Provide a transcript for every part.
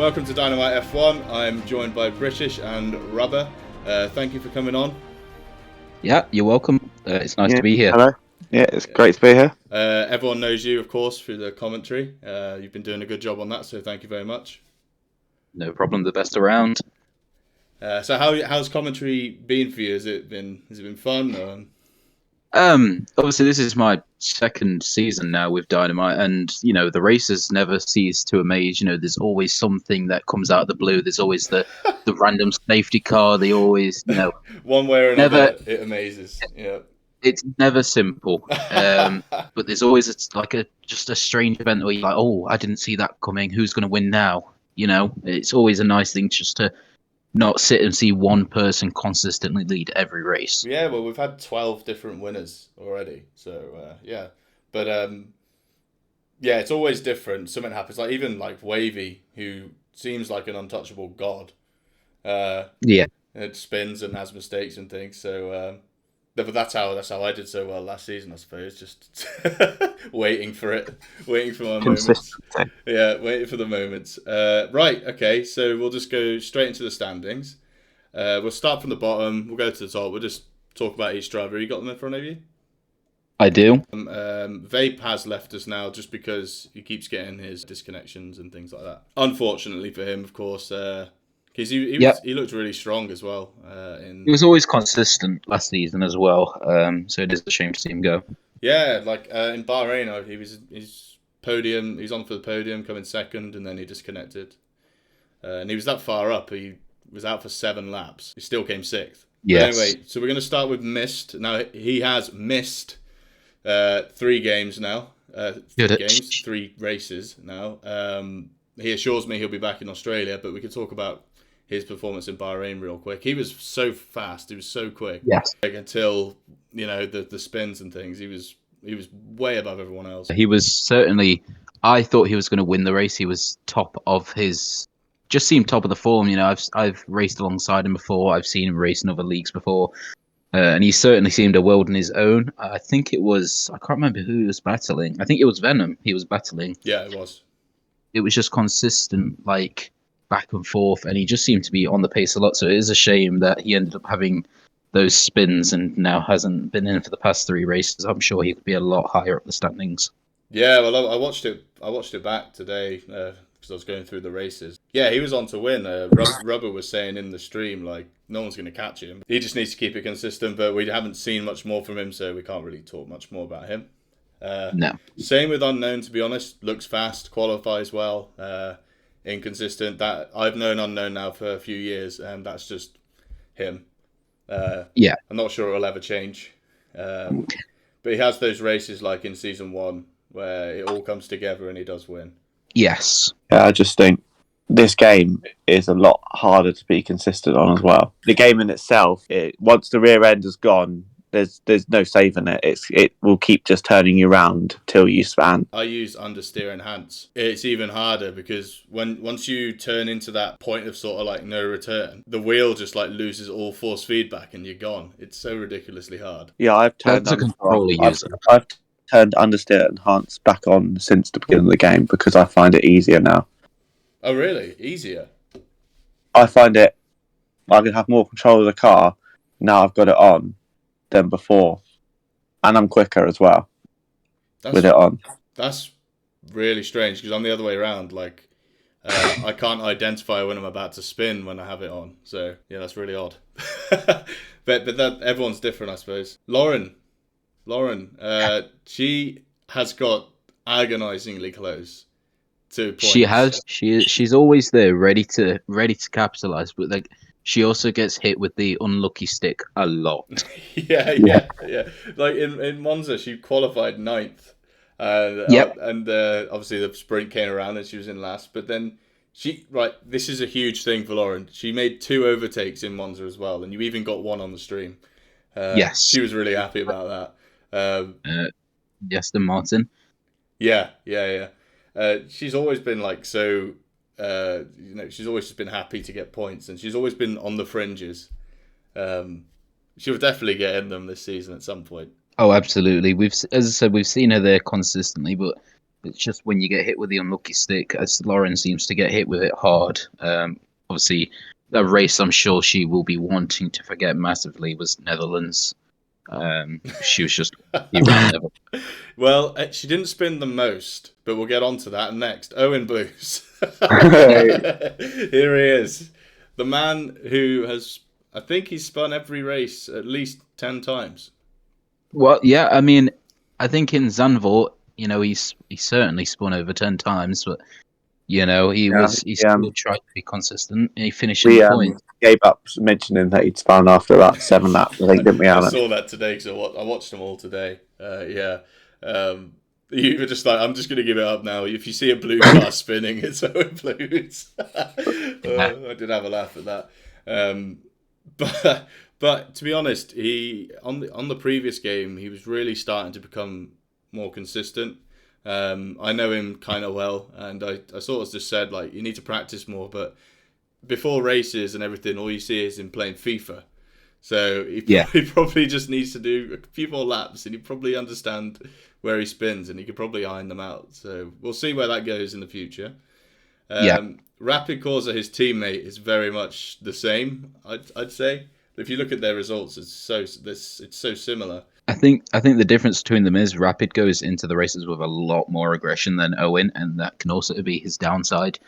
welcome to Dynamite F1. I'm joined by British and Rubber. Thank you for coming on. Yeah, you're welcome. It's nice to be here. Hello. Yeah, it's great to be here. Everyone knows you, of course, through the commentary. You've been doing a good job on that, so thank you very much. No problem. The best around. So how's commentary been for you? Has it been fun? Or... Obviously, this is my second season now with Dynamite, and the races never cease to amaze. There's always something that comes out of the blue. There's always the random safety car. They always, one way or another, it amazes. Yeah, it's never simple. But there's always just a strange event where you're like, oh, I didn't see that coming. Who's going to win now? It's always a nice thing just to not sit and see one person consistently lead every race. Yeah, well, we've had 12 different winners already, so yeah. But yeah, it's always different. Something happens, like even like Wavy, who seems like an untouchable god. Yeah, it spins and has mistakes and things. So, but that's how I did so well last season, I suppose. Just waiting for my moments. Yeah, waiting for the moments. Right, okay. So we'll just go straight into the standings. We'll start from the bottom. We'll go to the top. We'll just talk about each driver. You got them in front of you? I do. Vape has left us now just because he keeps getting his disconnections and things like that. Unfortunately for him, of course. Because he looked really strong as well. He was always consistent last season as well, so it is a shame to see him go. Yeah, like in Bahrain, he's podium. He's on for the podium, coming second, and then he disconnected. And he was that far up. He was out for 7 laps. He still came 6th. Yes. But anyway, so we're going to start with Mist. Now he has missed 3 games now. 3 races now. He assures me he'll be back in Australia, but we can talk about his performance in Bahrain real quick. He was so fast. He was so quick. Yes. Like, until the spins and things, he was way above everyone else. He was certainly. I thought he was going to win the race. He was top of his. Just seemed top of the form. I've raced alongside him before. I've seen him race in other leagues before, and he certainly seemed a world on his own. I think it was. I can't remember who he was battling. I think it was Venom. He was battling. Yeah, it was. It was just consistent, like, back and forth, and he just seemed to be on the pace a lot. So it is a shame that he ended up having those spins and now hasn't been in for the past 3 races. I'm sure he could be a lot higher up the standings. Yeah, well, I watched it back today because I was going through the races. Yeah, he was on to win. Rubber was saying in the stream, like, no one's going to catch him. He just needs to keep it consistent, but we haven't seen much more from him, so we can't really talk much more about him. No. Same with Unknown, to be honest. Looks fast, qualifies well. Inconsistent. That I've known Unknown now for a few years, and that's just him. Yeah, I'm not sure it'll ever change. But he has those races like in season 1 where it all comes together and he does win. Yes. I just think this game is a lot harder to be consistent on as well. The game in itself, once the rear end is gone, there's no saving it. It will keep just turning you around till you span. I use understeer enhance. It's even harder because once you turn into that point of sort of like no return, the wheel just like loses all force feedback and you're gone. It's so ridiculously hard. Yeah, I've turned I've turned understeer enhance back on since the beginning of the game because I find it easier now. Oh really? Easier? I find I can have more control of the car now I've got it on than before, and I'm quicker as well with it on. That's really strange because I'm the other way around. Like, I can't identify when I'm about to spin when I have it on. So yeah, that's really odd. but that everyone's different, I suppose. Lauren, she has got agonizingly close to points. She has. She's always there, ready to capitalize, but like. She also gets hit with the unlucky stick a lot. Yeah. Like in Monza, she qualified 9th. And obviously the sprint came around and she was in last. But then this is a huge thing for Lauren. She made 2 overtakes in Monza as well. And you even got 1 on the stream. Yes. She was really happy about that. Aston Martin. Yeah. She's always been like so... she's always just been happy to get points, and she's always been on the fringes. She'll definitely get in them this season at some point. Oh, absolutely. As I said, we've seen her there consistently, but It's just when you get hit with the unlucky stick, as Lauren seems to get hit with it hard. Obviously, a race I'm sure she will be wanting to forget massively was Netherlands. She was just Well, she didn't spin the most, but we'll get on to that next. Owen Blues. Here he is. The man who has, I think he's spun every race at least 10 times. Well, yeah, I mean, I think in Zandvoort, he certainly spun over 10 times, but he still tried to be consistent. And he finished in the point. Gave up mentioning that he'd spun after that 7 laps, I think, didn't we, Alan? I saw that today because I watched them all today. You were just like, I'm just going to give it up now. If you see a blue car spinning, it's Owen Blues. I did have a laugh at that. But to be honest, he on the previous game, he was really starting to become more consistent. I know him kind of well, and I sort of just said, like, you need to practice more, but before races and everything, all you see is him playing FIFA. So he probably just needs to do a few more laps, and he'd probably understand where he spins, and he could probably iron them out. So we'll see where that goes in the future. Rapid Corsa, his teammate, is very much the same, I'd say. If you look at their results, it's so similar. I think the difference between them is Rapid goes into the races with a lot more aggression than Owen, and that can also be his downside.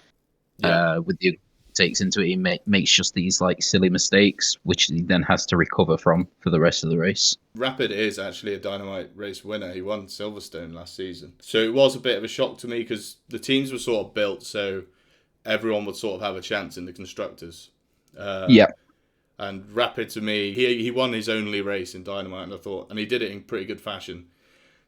With the takes into it, he makes just these like silly mistakes, which he then has to recover from for the rest of the race. Rapid is actually a Dynamite race winner. He won Silverstone last season, so it was a bit of a shock to me because the teams were sort of built so everyone would sort of have a chance in the constructors. And Rapid, to me, he won his only race in Dynamite, and he did it in pretty good fashion.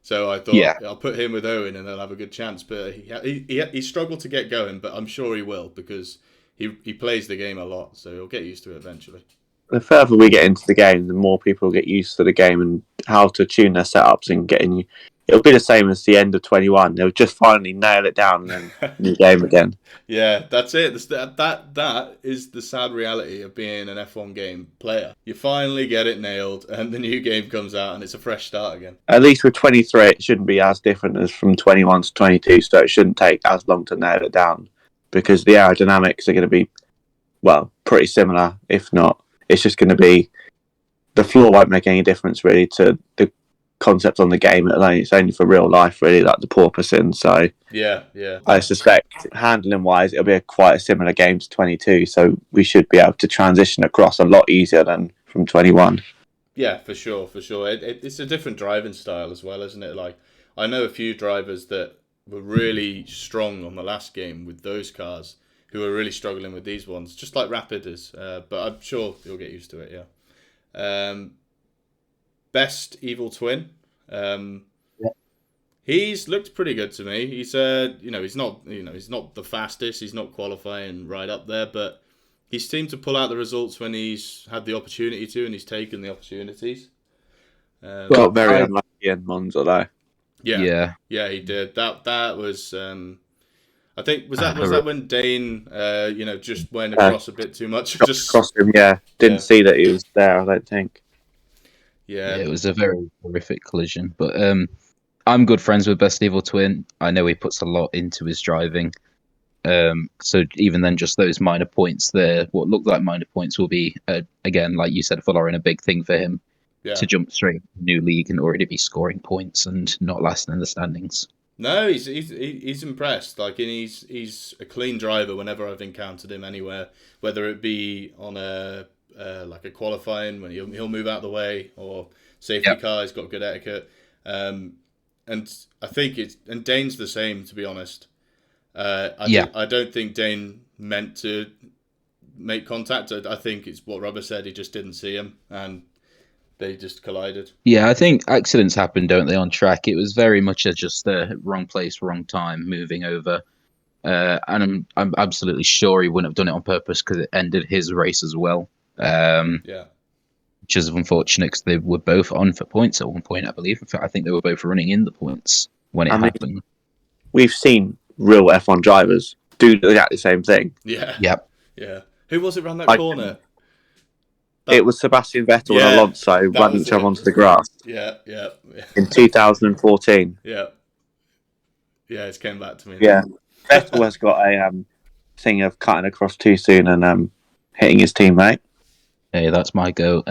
So I thought, I'll put him with Owen and they'll have a good chance. But he struggled to get going, but I'm sure he will because he plays the game a lot, so he'll get used to it eventually. The further we get into the game, the more people get used to the game and how to tune their setups and getting. It'll be the same as the end of 21. They'll just finally nail it down and then new game again. Yeah, that's it. That is the sad reality of being an F1 game player. You finally get it nailed, and the new game comes out, and it's a fresh start again. At least with 23, it shouldn't be as different as from 21 to 22, so it shouldn't take as long to nail it down, because the aerodynamics are going to be, well, pretty similar. If not, it's just going to be, the floor won't make any difference really to the concept on the game. It's only for real life really, like the porpoising. So yeah, I suspect handling wise it'll be quite a similar game to 22, so we should be able to transition across a lot easier than from 21. Yeah, for sure. It's a different driving style as well, isn't it? Like, I know a few drivers that were really strong on the last game with those cars who are really struggling with these ones, just like Rapid is, but I'm sure you'll get used to it. Best Evil Twin. He's looked pretty good to me. He's he's not the fastest. He's not qualifying right up there, but he's seemed to pull out the results when he's had the opportunity to, and he's taken the opportunities. Got very unlucky in Monza though. Yeah, he did. That was. I think was that when Dane just went across a bit too much. Just crossed him. Didn't see that he was there. I don't think. Yeah, it was a very horrific collision. But I'm good friends with Best Evil Twin. I know he puts a lot into his driving. So even then, just those minor points there, what looked like minor points will be, again, like you said, for Lauren, a big thing for him to jump straight into the new league and already be scoring points and not lasting in the standings. No, he's impressed. Like, and he's a clean driver whenever I've encountered him anywhere, whether it be on a qualifying when he'll move out of the way, or safety car. He's got good etiquette, and I think and Dane's the same, to be honest. I don't think Dane meant to make contact. I think it's what Robert said. He just didn't see him, and they just collided. Yeah, I think accidents happen, don't they, on track? It was very much just the wrong place, wrong time, moving over. And I'm absolutely sure he wouldn't have done it on purpose because it ended his race as well. Which is unfortunate because they were both on for points at one point, I believe. In fact, I think they were both running in the points when it happened. We've seen real F1 drivers do exactly the same thing. Yeah. Yep. Yeah. Who was it around that corner? It was Sebastian Vettel and Alonso running each other onto the grass. Yeah. In 2014. Yeah. Yeah, it's came back to me. Yeah, Vettel has got a thing of cutting across too soon and hitting his teammate. Hey, that's my go.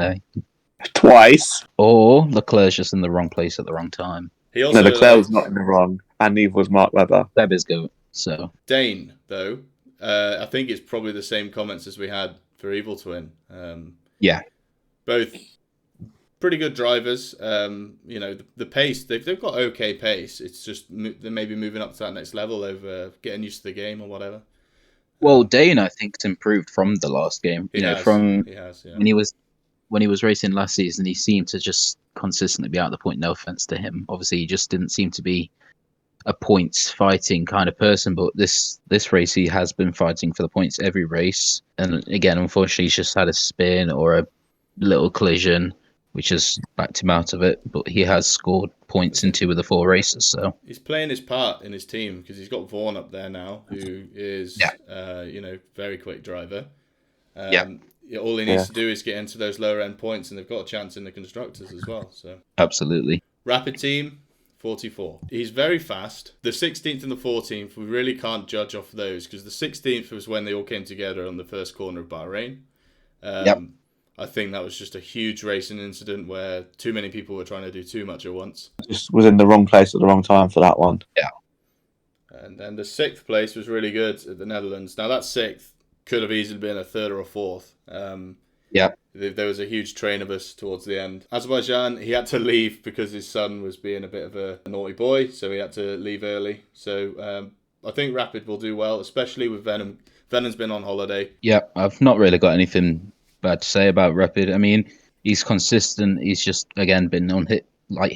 Twice. Or Leclerc's just in the wrong place at the wrong time. He also, no, Leclerc was not in the wrong, and neither was Mark Webber. Seb is go. So Dane, though, I think it's probably the same comments as we had for Evil Twin. Yeah. Both pretty good drivers. The pace, they've got okay pace. It's just they're maybe moving up to that next level over getting used to the game or whatever. Well, Dane, I think, has improved from the last game. He has, when he was racing last season, he seemed to just consistently be out of the point. No offense to him, obviously, he just didn't seem to be a points fighting kind of person. But this race, he has been fighting for the points every race. And again, unfortunately, he's just had a spin or a little collision, which has backed him out of it. But he has scored points in 2 of the 4 races. So he's playing his part in his team because he's got Vaughan up there now, who is very quick driver. All he needs to do is get into those lower end points, and they've got a chance in the constructors as well. So absolutely. Rapid team 44. He's very fast. The 16th and the 14th, we really can't judge off those because the 16th was when they all came together on the first corner of Bahrain. I think that was just a huge racing incident where too many people were trying to do too much at once. Just was in the wrong place at the wrong time for that one. Yeah. And then the 6th place was really good at the Netherlands. Now that 6th could have easily been a 3rd or a 4th. There was a huge train of us towards the end. Azerbaijan, he had to leave because his son was being a bit of a naughty boy, so he had to leave early. So I think Rapid will do well, especially with Venom. Venom's been on holiday. Yeah, I've not really got anything bad to say about Rapid. I mean, he's consistent. He's just, again, been hit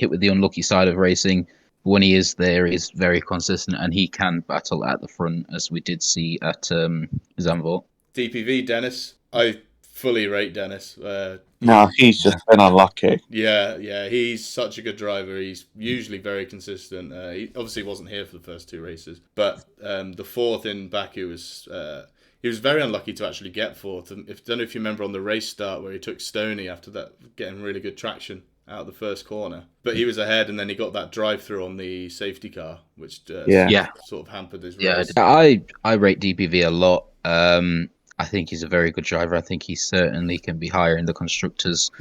with the unlucky side of racing. When he is there, he's very consistent, and he can battle at the front, as we did see at Zandvoort. DPV, Dennis. I fully rate Dennis. No, he's just been unlucky. Yeah, he's such a good driver. He's usually very consistent. He obviously wasn't here for the first 2 races, but the 4th in Baku was... he was very unlucky to actually get 4th. And don't know if you remember on the race start where he took Stoney after that, getting really good traction out of the first corner. But he was ahead, and then he got that drive-through on the safety car, which sort of hampered his race. I rate DPV a lot. I think he's a very good driver. I think he certainly can be higher in the constructors.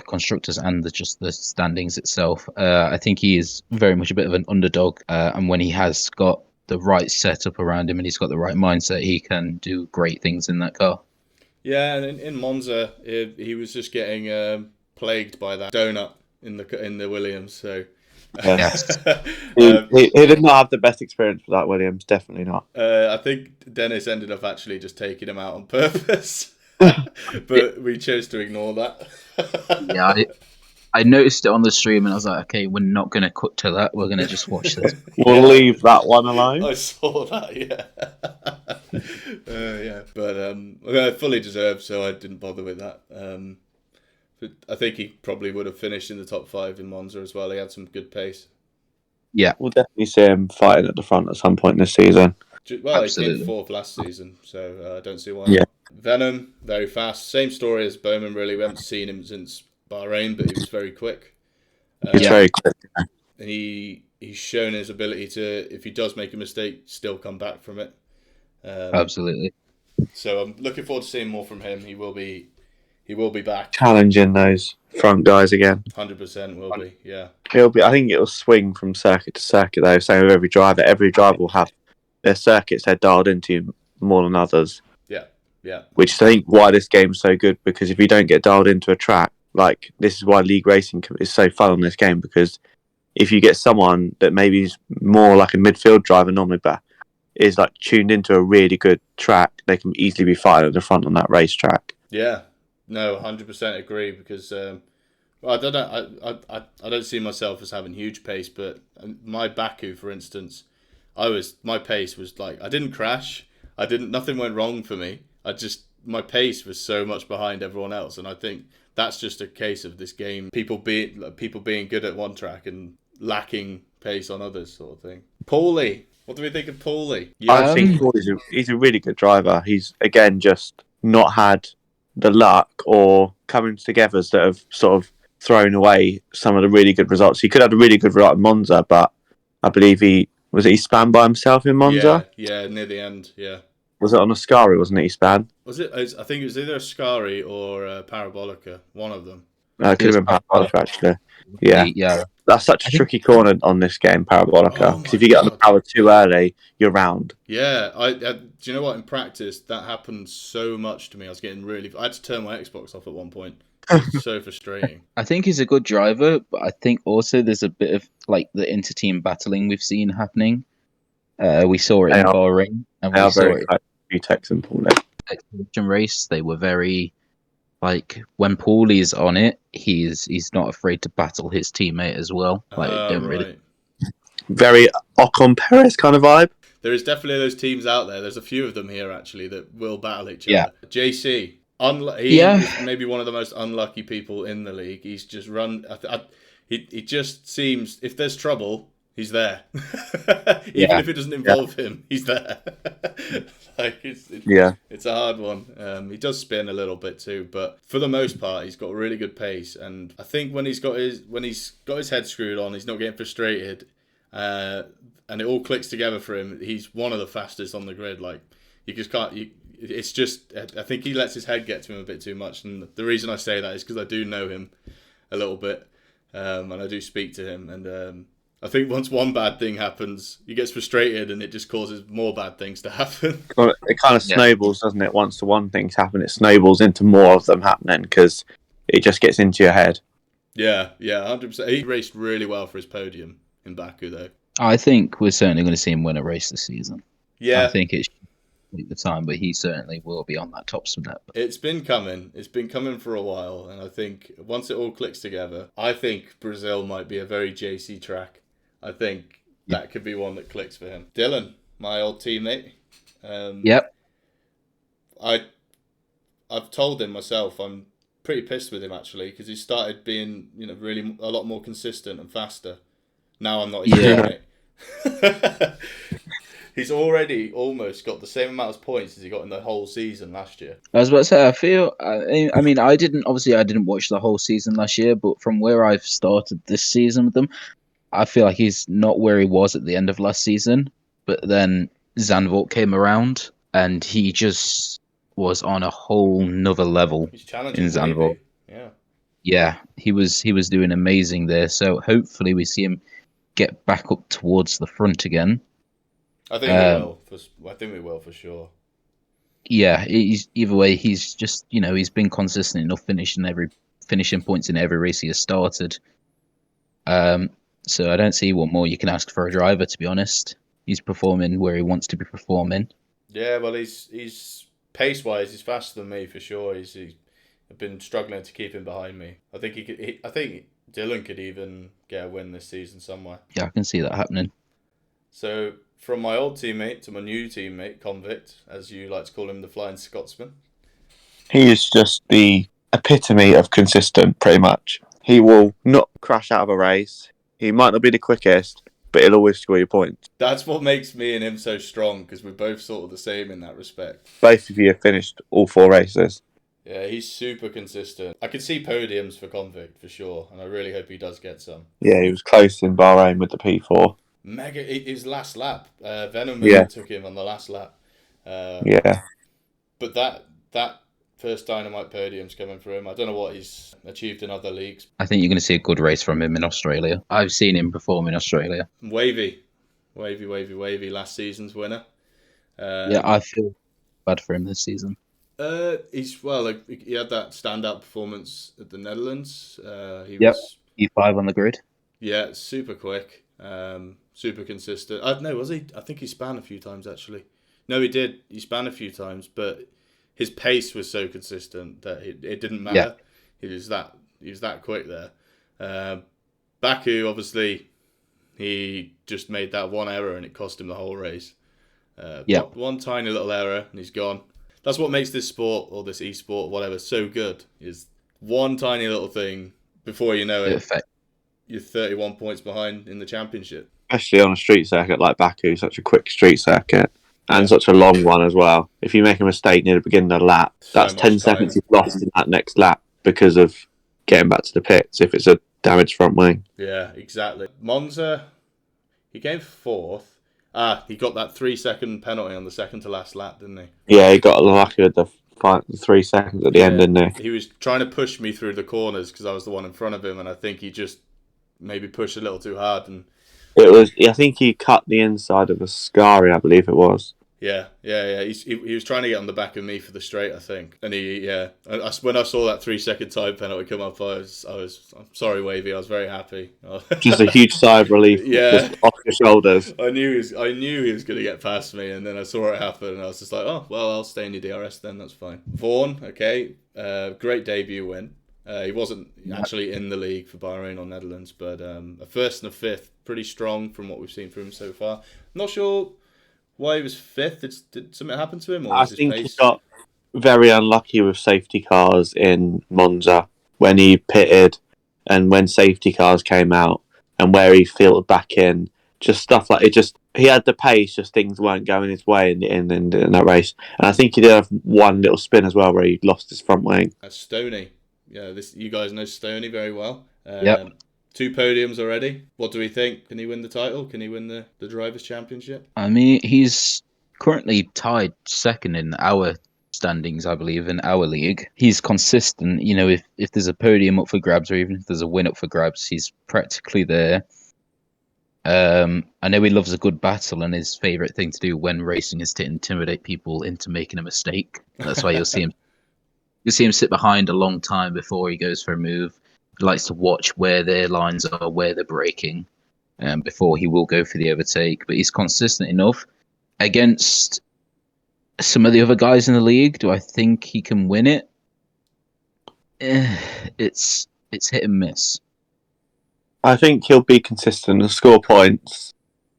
Constructors and just the standings itself. I think he is very much a bit of an underdog, and when he has got the right setup around him and he's got the right mindset, he can do great things in that car. Yeah, and in Monza, he was just getting plagued by that donut in the Williams. So yes. he did not have the best experience with that Williams. Definitely not. I think Dennis ended up actually just taking him out on purpose, but we chose to ignore that. Yeah. I noticed it on the stream and I was like, okay, we're not going to cut to that. We're going to just watch this. We'll leave that one alone. I saw that, But fully deserved, so I didn't bother with that. But I think he probably would have finished in the top 5 in Monza as well. He had some good pace. Yeah. We'll definitely see him fighting at the front at some point this season. Well, absolutely. He came 4th last seson, so I don't see why. Yeah. Venom, very fast. Same story as Bowman, really. We haven't seen him since Bahrain, but he was very quick. He's very quick. And he's shown his ability to, if he does make a mistake, still come back from it. Absolutely. So I'm looking forward to seeing more from him. He will be back. Challenging those front guys again. 100% will be, yeah. I think it'll swing from circuit to circuit though. Same with every driver. Every driver will have their circuits they're dialed into more than others. Yeah. Which I think why this game's so good, because if you don't get dialed into a track, like this is why league racing is so fun on this game, because if you get someone that maybe is more like a midfield driver normally, but is like tuned into a really good track, they can easily be fighting at the front on that racetrack. Yeah, no, 100% agree, because I don't know, I don't see myself as having huge pace, but my Baku, for instance, my pace was like, I didn't crash, nothing went wrong for me. My pace was so much behind everyone else, and I think that's just a case of this game, people being good at one track and lacking pace on others, sort of thing. Paulie, what do we think of Paulie? I think he's a really good driver. He's again just not had the luck or coming togethers that have sort of thrown away some of the really good results. He could have had a really good result in Monza, but I believe he spun by himself in Monza. Yeah, near the end. Yeah. Was it on Ascari? Wasn't it? He span. Was it? I think it was either Ascari or Parabolica. One of them. It could have been Parabolica actually. Yeah. That's such a tricky corner on this game, Parabolica. Because if you get on the power too early, you're round. Yeah, do you know what? In practice, that happened so much to me. I was getting I had to turn my Xbox off at one point. It's so frustrating. I think he's a good driver, but I think also there's a bit of like the inter-team battling we've seen happening. We saw it in Bahrain, and we saw it in the exhibition race. They were very like when Paulie's on it, he's not afraid to battle his teammate as well. Like don't really very Ocon Perez kind of vibe. There is definitely those teams out there. There's a few of them here actually that will battle each other. JC. He's maybe one of the most unlucky people in the league. He's just run. He just seems, if there's trouble, he's there. Even if it doesn't involve him, he's there. It's a hard one. He does spin a little bit too, but for the most part, he's got really good pace. And I think when he's got his head screwed on, he's not getting frustrated, and it all clicks together for him. He's one of the fastest on the grid. Like you just can't. It's just, I think he lets his head get to him a bit too much. And the reason I say that is because I do know him a little bit. And I do speak to him. And I think once one bad thing happens, he gets frustrated and it just causes more bad things to happen. Well, it kind of snowballs, doesn't it? Once the one thing's happened, it snowballs into more of them happening because it just gets into your head. Yeah, 100%. He raced really well for his podium in Baku, though. I think we're certainly going to see him win a race this season. Yeah. I think it's the time, but he certainly will be on that top step. It's been coming. It's been coming for a while, and I think once it all clicks together, I think Brazil might be a very JC track. I think that could be one that clicks for him. Dylan, my old teammate. Yep. I've told him myself I'm pretty pissed with him actually because he started being really a lot more consistent and faster. Now I'm not his teammate. He's already almost got the same amount of points as he got in the whole season last year. I was about to say, I mean, I didn't watch the whole season last year, but from where I've started this season with them, I feel like he's not where he was at the end of last season. But then Zandvoort came around, and he just was on a whole nother level in Zandvoort. Yeah, he was doing amazing there. So hopefully we see him get back up towards the front again. I think we will. I think we will for sure. Yeah, either way, he's just he's been consistent enough finishing points in every race he has started. So I don't see what more you can ask for a driver. To be honest, he's performing where he wants to be performing. Yeah, well, he's pace wise, he's faster than me for sure. He's been struggling to keep him behind me. I think he could. I think Dylan could even get a win this season somewhere. Yeah, I can see that happening. So. From my old teammate to my new teammate, Convict, as you like to call him, the Flying Scotsman. He is just the epitome of consistent, pretty much. He will not crash out of a race. He might not be the quickest, but he'll always score your points. That's what makes me and him so strong, because we're both sort of the same in that respect. Both of you have finished all 4 races. Yeah, he's super consistent. I could see podiums for Convict, for sure, and I really hope he does get some. Yeah, he was close in Bahrain with the P4. His last lap. Venom took him on the last lap. But that first Dynamite podium's coming for him. I don't know what he's achieved in other leagues. I think you're going to see a good race from him in Australia. I've seen him perform in Australia. Wavy. Last season's winner. I feel bad for him this season. He had that standout performance at the Netherlands. He was E5 on the grid. Yeah, super quick. Super consistent. Was he? I think he span a few times actually. No, he did. He span a few times, but his pace was so consistent that it didn't matter. Yeah. He was that quick there. Baku, obviously, he just made that one error and it cost him the whole race. One tiny little error and he's gone. That's what makes this sport or this esport or whatever so good. Is one tiny little thing before you know it. You're 31 points behind in the championship. Especially on a street circuit like Baku, such a quick street circuit, and such a long one as well. If you make a mistake near the beginning of the lap, that's 10 seconds you've lost in that next lap because of getting back to the pits if it's a damaged front wing. Yeah, exactly. Monza, he came fourth. He got that 3-second penalty on the second to last lap, didn't he? Yeah, he got lucky with the 3 seconds at the end, didn't he? He was trying to push me through the corners because I was the one in front of him, and I think he just maybe pushed a little too hard. And I think he cut the inside of a Scari, I believe it was. Yeah. He was trying to get on the back of me for the straight, I think. And when I saw that 3-second time penalty come up, I'm sorry, Wavy. I was very happy. Just a huge sigh of relief, just off your shoulders. I knew he was going to get past me, and then I saw it happen, and I was just like, oh well, I'll stay in your DRS then. That's fine. Vaughan, okay, great debut win. He wasn't actually in the league for Bahrain or Netherlands, but a first and a fifth, pretty strong from what we've seen from him so far. Not sure why he was fifth. Did something happen to him? Or I think he got very unlucky with safety cars in Monza when he pitted and when safety cars came out and where he filtered back in. Just stuff like it. He had the pace, just things weren't going his way in that race. And I think he did have one little spin as well where he lost his front wing. That's Stoney. Yeah, you guys know Stoney very well. Yep. 2 podiums already. What do we think? Can he win the title? Can he win the Drivers' Championship? I mean, he's currently tied second in our standings, I believe, in our league. He's consistent. You know, if there's a podium up for grabs or even if there's a win up for grabs, he's practically there. I know he loves a good battle, and his favourite thing to do when racing is to intimidate people into making a mistake. That's why you'll see him sit behind a long time before he goes for a move. He likes to watch where their lines are, where they're braking, before he will go for the overtake. But he's consistent enough against some of the other guys in the league. Do I think he can win it? It's hit and miss. I think he'll be consistent and score points.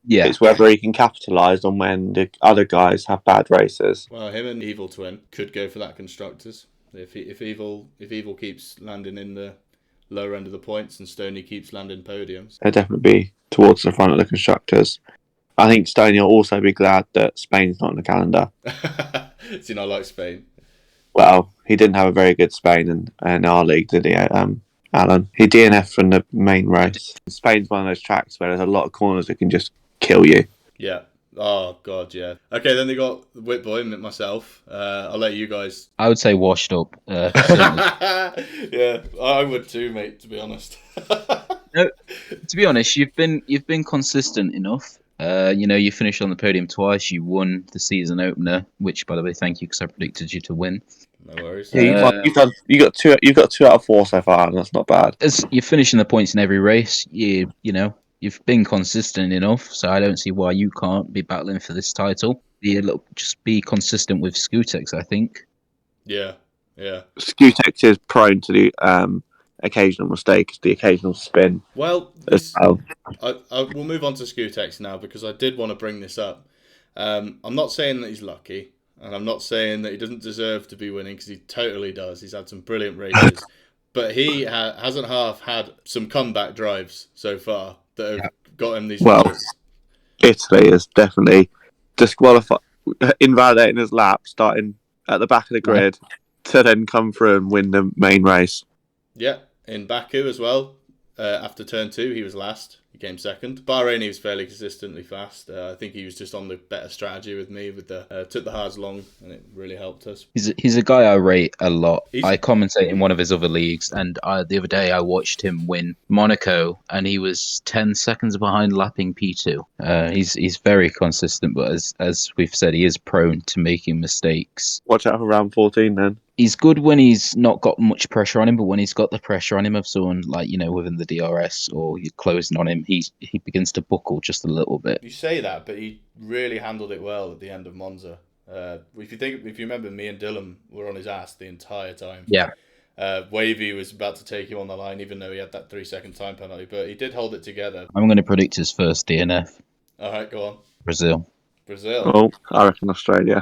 Yeah, it's whether he can capitalise on when the other guys have bad races. Well, him and Evil Twin could go for that constructors. If Evil keeps landing in the lower end of the points and Stoney keeps landing podiums, They'll definitely be towards the front of the constructors. I think Stoney will also be glad that Spain's not in the calendar. Does he not like Spain? Well, he didn't have a very good Spain in our league, did he, Alan? He DNF'd from the main race. Spain's one of those tracks where there's a lot of corners that can just kill you. Yeah. Oh, God, yeah. Okay, then they got Whitboy and myself. I'll let you guys... I would say washed up. Yeah, I would too, mate, to be honest. No, to be honest, you've been consistent enough. You finished on the podium twice. You won the season opener, which, by the way, thank you because I predicted you to win. No worries. Yeah, you got 2 out of 4 so far, and that's not bad. As you're finishing the points in every race, you've been consistent enough, so I don't see why you can't be battling for this title. Just be consistent with Skutex, I think. Yeah. Skutex is prone to the occasional mistakes, the occasional spin. Well, we'll move on to Skutex now because I did want to bring this up. I'm not saying that he's lucky, and I'm not saying that he doesn't deserve to be winning because he totally does. He's had some brilliant races, but he hasn't half had some comeback drives so far that have got him these results. Italy is definitely invalidating his lap, starting at the back of the grid to then come through and win the main race. Yeah, in Baku as well. After turn 2, he was last. He came second. Bahrain, he was fairly consistently fast. I think he was just on the better strategy with me. With the took the hards long, and it really helped us. He's a guy I rate a lot. I commentate in one of his other leagues, and the other day I watched him win Monaco, and he was 10 seconds behind lapping P2. He's very consistent, but as we've said, he is prone to making mistakes. Watch out for round 14 then. He's good when he's not got much pressure on him, but when he's got the pressure on him of someone like, within the DRS or you're closing on him, he begins to buckle just a little bit. You say that, but he really handled it well at the end of Monza. If you remember, me and Dylan were on his ass the entire time. Yeah. Wavy was about to take him on the line, even though he had that 3-second time penalty, but he did hold it together. I'm going to predict his first DNF. All right, go on. Brazil. Oh, I reckon Australia.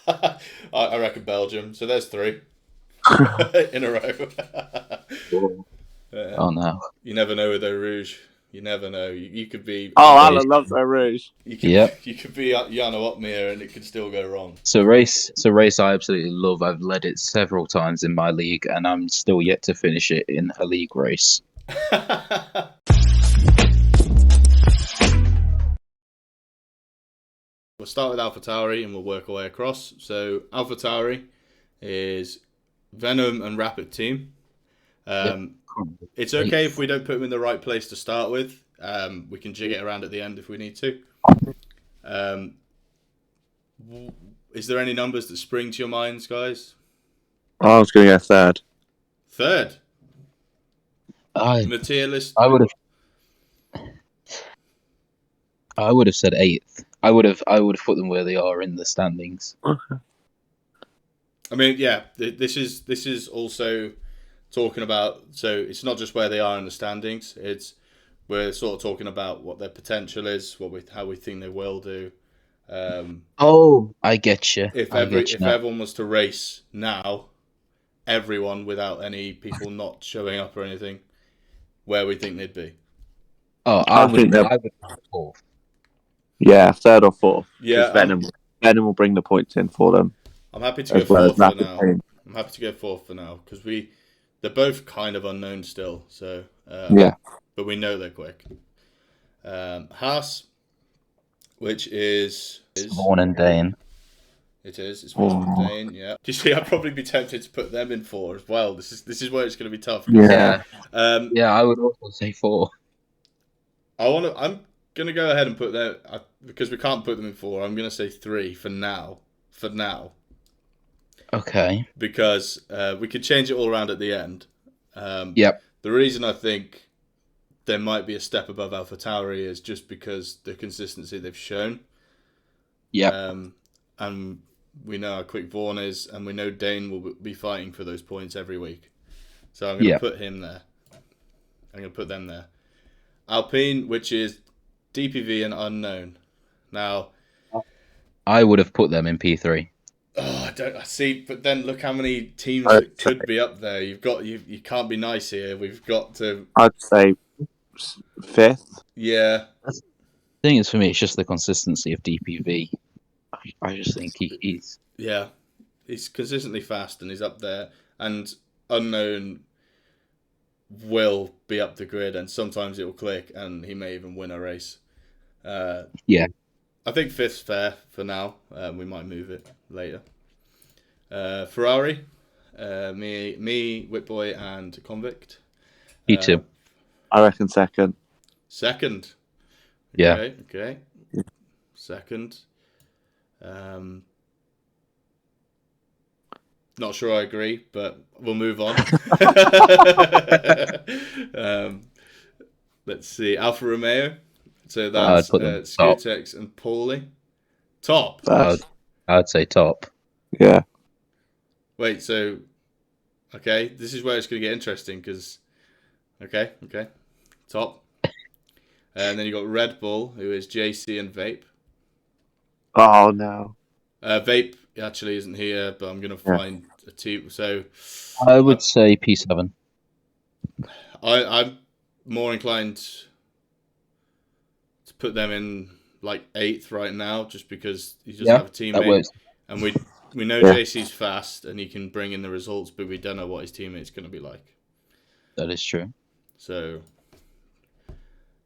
I reckon Belgium. So there's 3 in a row. Oh no! You never know with Eau Rouge. You never know. You could be. Oh, Alan loves Eau Rouge. You could be at Jano Opmere and it could still go wrong. It's a race I absolutely love. I've led it several times in my league, and I'm still yet to finish it in a league race. We'll start with AlphaTauri and we'll work our way across. So AlphaTauri is Venom and Rapid team. It's okay if we don't put them in the right place to start with. We can jig it around at the end if we need to. Is there any numbers that spring to your minds, guys? I was going to go third. Third? In the tier list? I would have said eighth. I would have put them where they are in the standings. Okay. I mean, yeah, this is also talking about, so it's not just where they are in the standings. We're sort of talking about what their potential is, how we think they will do. I get you. If everyone was to race now, everyone without any people not showing up or anything, where we think they'd be. I would be fourth. Yeah, third or fourth. Yeah, Venom will bring the points in for them. I'm happy to go fourth for now. I'm happy to go fourth for now because they're both kind of unknown still. So yeah, but we know they're quick. Haas, which is Vaughan and Dane. It is. It's Vaughan and Dane. Yeah. Do you see? I'd probably be tempted to put them in 4 as well. This is where it's going to be tough. Yeah. I would also say 4. I'm going to go ahead and put them because we can't put them in 4. I'm going to say 3 for now. Okay. Because we could change it all around at the end. Yep. The reason I think there might be a step above AlphaTauri is just because the consistency they've shown. Yeah. And we know how quick Vaughan is, and we know Dane will be fighting for those points every week. So I'm going to put him there. I'm going to put them there. Alpine, which is DPV and unknown. Now, I would have put them in P3. Oh, I see, but then look how many teams that could be up there. You can't be nice here. We've got to. I'd say 5th. Yeah. The thing is, for me, it's just the consistency of DPV. I just think he's. Yeah, he's consistently fast and he's up there. And unknown will be up the grid, and sometimes it will click, and he may even win a race. Yeah. I think 5th's fair for now. We might move it later. Ferrari, me, Whitboy, and Convict. P2. I reckon 2nd. Second. Yeah. Okay. Second. Not sure I agree, but we'll move on. Let's see. Alfa Romeo. So that's Skutex and Paulie. Top. I'd say top. Yeah. Wait, so... Okay, this is where it's going to get interesting, because... Okay. Top. And then you got Red Bull, who is JC and Vape. Oh, no. Vape actually isn't here, but I'm going to find a team. So... I would say P7. I'm more inclined... to put them in like 8th right now, just because he doesn't have a teammate, and we know JC's fast and he can bring in the results, but we don't know what his teammate's going to be like. That is true. So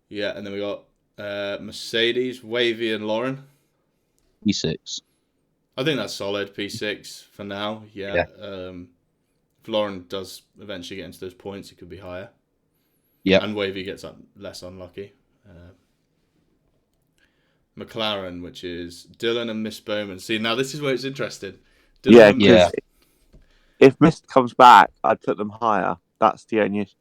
yeah, and then we got Mercedes, Wavy, and Lauren. P6. I think that's solid. P6 for now. Yeah. If Lauren does eventually get into those points, it could be higher. Yeah. And Wavy gets less unlucky. McLaren, which is Dylan and Miss Bowman. See, now this is where it's interesting. Dylan If Mist comes back, I'd put them higher. That's the only issue.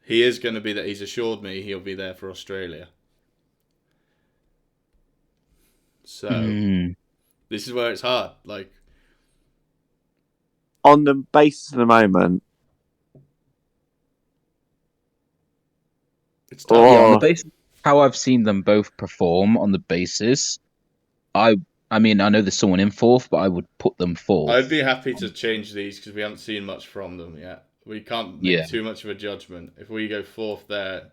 He is going to be there. He's assured me he'll be there for Australia. So, this is where it's hard. Like, on the basis of the moment, it's tough. On the basis how I've seen them both perform on the basis, I mean, I know there's someone in 4th, but I would put them 4th. I'd be happy to change these because we haven't seen much from them yet. We can't make too much of a judgment. If we go 4th there,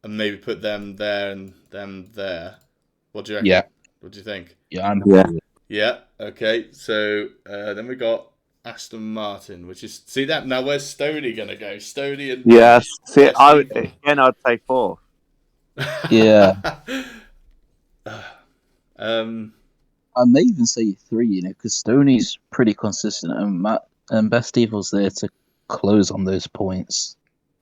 and maybe put them there and them there. What do you reckon? Yeah. What do you think? Yeah, I'm Yeah. Yeah. Okay. So then we got Aston Martin, which is that now. Where's Stoney gonna go? Stoney and Yes. See, Best I would, Evil. again, I'd say 4. Yeah. um. I may even say 3, because Stoney's pretty consistent, and Matt and Best Evil's there to close on those points.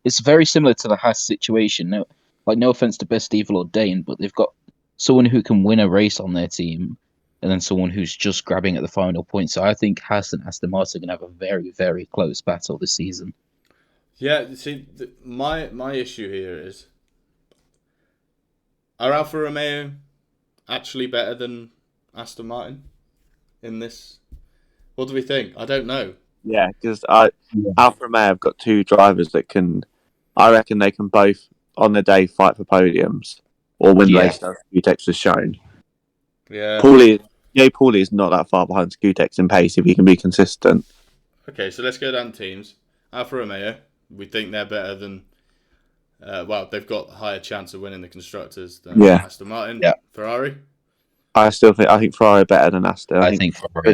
It's very similar to the Haas situation. No offense to Best Evil or Dane, but they've got someone who can win a race on their team, and then someone who's just grabbing at the final point. So I think Haas and Aston Martin are going to have a very, very close battle this season. Yeah. See, my issue here is, are Alfa Romeo actually better than Aston Martin in this? What do we think? I don't know. Yeah, because Alfa Romeo have got 2 drivers that can. I reckon they can both on the day fight for podiums or win race. As Skutex has shown. Yeah. Paulie is not that far behind Skutex in pace if he can be consistent. Okay, so let's go down teams. Alfa Romeo, we think they're better than. They've got a higher chance of winning the constructors than Aston Martin. Yeah. Ferrari. I think Ferrari are better than Aston. I think Ferrari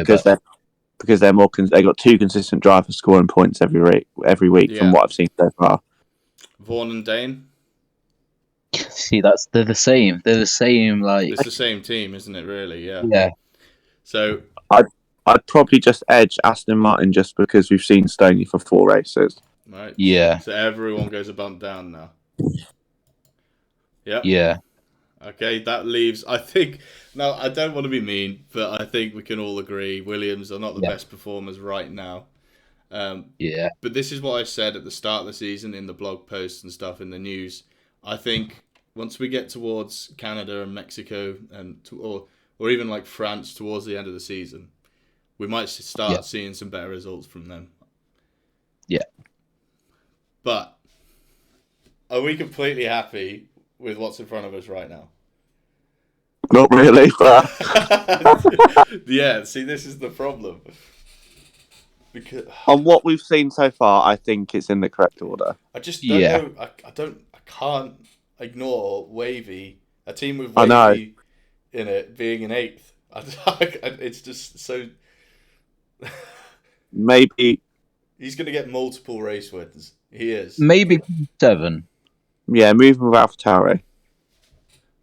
because they're more. They got 2 consistent drivers scoring points every week from what I've seen so far. Vaughan and Dane. See, they're the same. They're the same. It's the same team, isn't it? Really? Yeah. Yeah. So I'd probably just edge Aston Martin just because we've seen Stoney for 4 races. Right. Yeah. So everyone goes a bump down now. Yep. Yeah. Okay, that leaves. I think now I don't want to be mean, but I think we can all agree Williams are not the best performers right now. Yeah. But this is what I said at the start of the season in the blog posts and stuff in the news. I think once we get towards Canada and Mexico or even like France towards the end of the season, we might start seeing some better results from them. Yeah. But are we completely happy with what's in front of us right now? Not really, but yeah. See, this is the problem. Because on what we've seen so far, I think it's in the correct order. I just don't know. I can't ignore Wavy, a team with Wavy in it being in 8th. It's just so. Maybe he's going to get multiple race wins. He is. Maybe 7. Yeah, moving with AlphaTauri.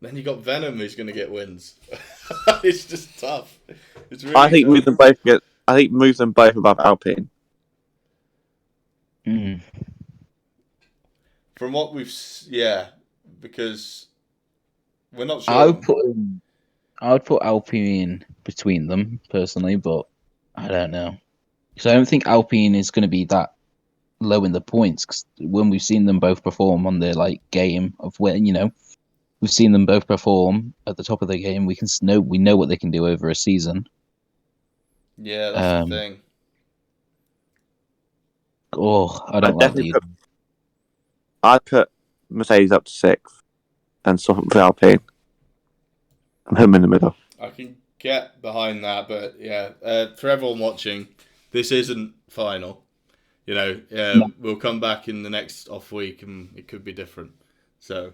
Then you got Venom who's going to get wins. It's just tough. It's really I think tough. move them both above Alpine. Mm. From what because we're not sure. I would put Alpine between them personally, but I don't know. Because I don't think Alpine is going to be that low in the points. Cause when we've seen them both perform on their game of when we've seen them both perform at the top of the game, we know what they can do over a season. Yeah, that's the thing. Oh, I don't like these. I'd put Mercedes up to 6th and swap it for Alpine. And him in the middle. I can get behind that, but for everyone watching, this isn't final. We'll come back in the next off week and it could be different. So,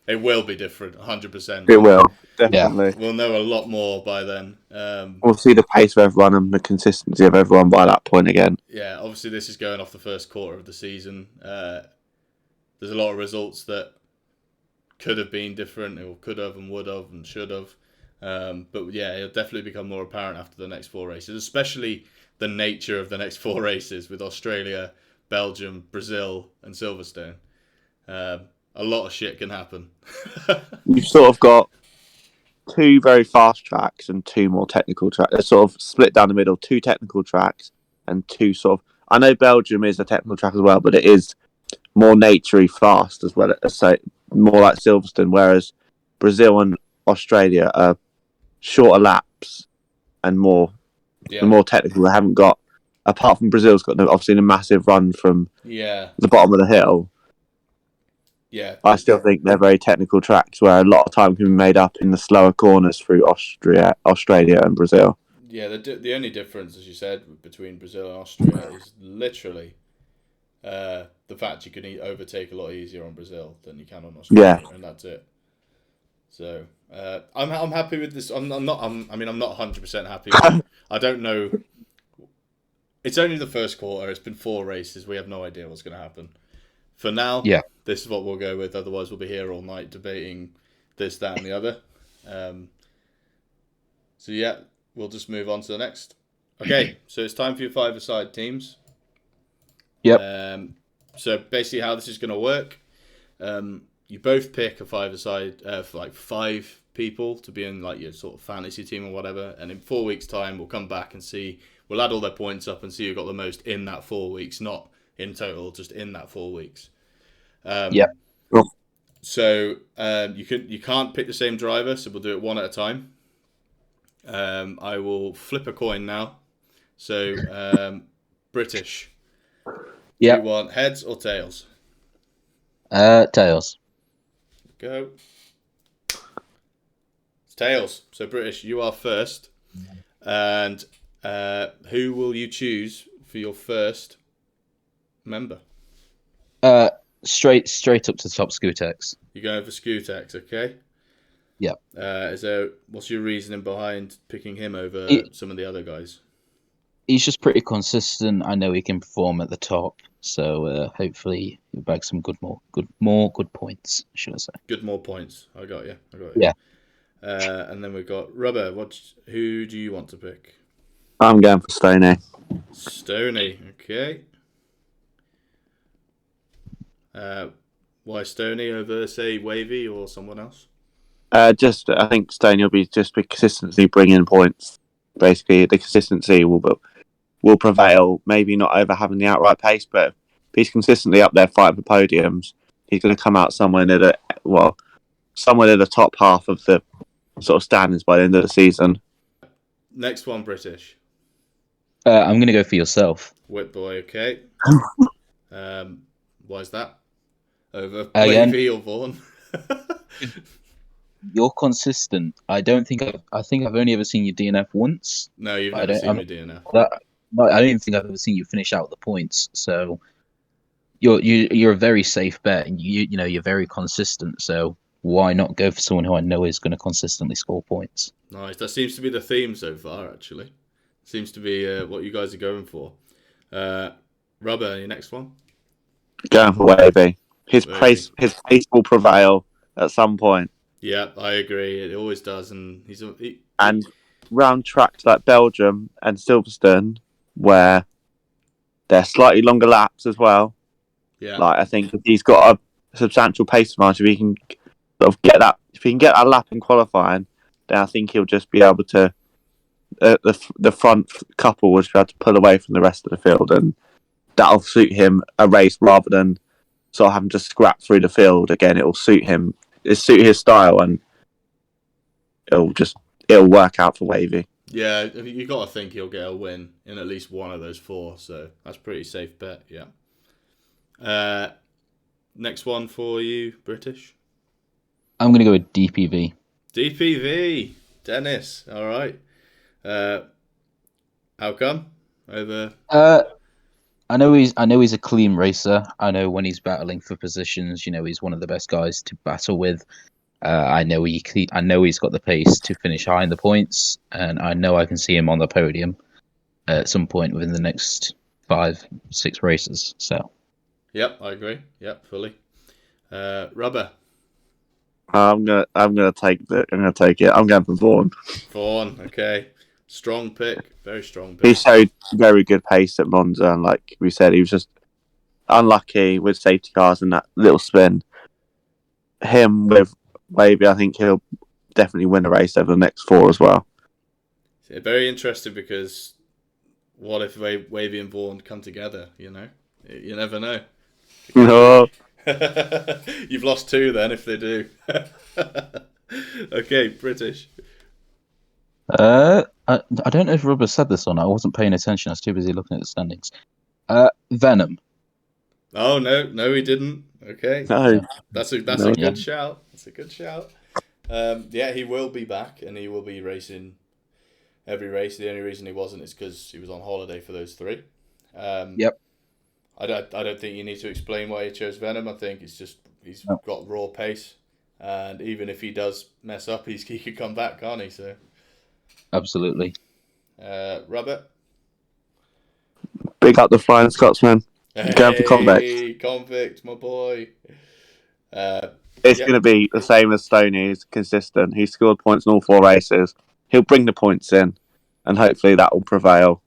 it will be different, 100%. It will, definitely. Yeah. We'll know a lot more by then. We'll see the pace of everyone and the consistency of everyone by that point again. Yeah, obviously this is going off the first quarter of the season. There's a lot of results that could have been different, or could have and would have and should have. But yeah, it'll definitely become more apparent after the next 4 races, especially the nature of the next 4 races with Australia, Belgium, Brazil and Silverstone. A lot of shit can happen. You've sort of got 2 very fast tracks and 2 more technical tracks. They're sort of split down the middle, 2 technical tracks and 2 sort of... I know Belgium is a technical track as well, but it is more naturey fast as well, so more like Silverstone, whereas Brazil and Australia are shorter laps and more technical. They haven't got, apart from Brazil's got obviously a massive run from the bottom of the hill. Yeah, I still think they're very technical tracks where a lot of time can be made up in the slower corners through Australia and Brazil. Yeah, the only difference, as you said, between Brazil and Austria is literally the fact you can overtake a lot easier on Brazil than you can on Yeah. Australia, and that's it. So I'm happy with this. I'm not 100% happy. I don't know. It's only the first quarter. It's been 4 races. We have no idea what's going to happen. For now, Yeah. this is what we'll go with. Otherwise, we'll be here all night debating this, that, and the other. So yeah, we'll just move on to the next. Okay, so it's time for your 5-a-side teams. Yep. So basically, how this is going to work, you both pick a 5-a-side for like 5 people to be in like your sort of fantasy team or whatever, and in 4 weeks' time, we'll come back and see. We'll add all their points up and see who got the most in that 4 weeks, not in total, just in that 4 weeks. Yep. So you can't pick the same driver, so we'll do it one at a time. I will flip a coin now. So British. Yeah. Do you want heads or tails? Tails. Go. It's tails. So British, you are first. And who will you choose for your first member? Straight up to the top, Scootex. You're going for Scootex, okay? Yeah. What's your reasoning behind picking him over some of the other guys? He's just pretty consistent. I know he can perform at the top, so hopefully he'll bag some good points, should I say? Good more points. I got you. Yeah. And then we've got Rubber. Who do you want to pick? I'm going for Stoney. Stoney, okay. Why Stoney over, say, Wavy or someone else? I think Stoney will be consistently bringing points. Basically, the consistency will prevail. Maybe not over having the outright pace, but if he's consistently up there fighting for podiums, he's going to come out somewhere near the top half of the sort of standings by the end of the season. Next one, British. I'm going to go for yourself. Whip boy, okay. Why is that? Over Wavy or Vaughan? You're consistent. I think I've only ever seen you DNF once. No, you've never seen me DNF. I don't even think I've ever seen you finish out the points. So you're a very safe bet, and you're very consistent. So why not go for someone who I know is going to consistently score points? Nice. That seems to be the theme so far. Actually, seems to be what you guys are going for. Rubber, your next one. Going for Wavy. His pace will prevail at some point. Yeah, I agree. It always does, and and round tracks like Belgium and Silverstone, where they're slightly longer laps as well. Yeah, like I think if he's got a substantial pace advantage, if he can sort of get that lap in qualifying, then I think he'll just be able to the front couple will just be able to pull away from the rest of the field, and that'll suit him a race rather than sort of having to scrap through the field again. It'll suit him. It'll suit his style, and it'll work out for Wavy. Yeah, you got to think he'll get a win in at least one of those 4, so that's a pretty safe bet. Yeah. Next one for you, British. I'm going to go with DPV. DPV, Dennis. All right. How come? Over. I know he's a clean racer. I know when he's battling for positions, he's one of the best guys to battle with. I know he's got the pace to finish high in the points, and I know I can see him on the podium at some point within the next 5-6 races. So. Yep, I agree. Yep, fully. Rubber. I'm gonna take it. I'm going for Vaughan. Vaughan, okay. Strong pick. Very strong pick. He showed very good pace at Monza, and like we said, he was just unlucky with safety cars and that little spin. Him with Wavy, I think he'll definitely win a race over the next 4 as well. It's very interesting because what if Wavy and Vaughan come together? You never know. No. You've lost 2 then if they do. Okay, British. I don't know if Rubber said this or not. I wasn't paying attention. I was too busy looking at the standings. Venom. Oh no, he didn't. Okay, no, that's a good shout. That's a good shout. Yeah, he will be back, and he will be racing every race. The only reason he wasn't is because he was on holiday for those 3. Yep. I don't think you need to explain why he chose Venom. I think it's just he's got raw pace, and even if he does mess up, he could come back, can't he? So absolutely. Robert, Big up the Flying Scotsman. Go for Convict. Convict, my boy. It's going to be the same as Stoney. He's consistent. He scored points in all 4 races. He'll bring the points in, and hopefully that will prevail.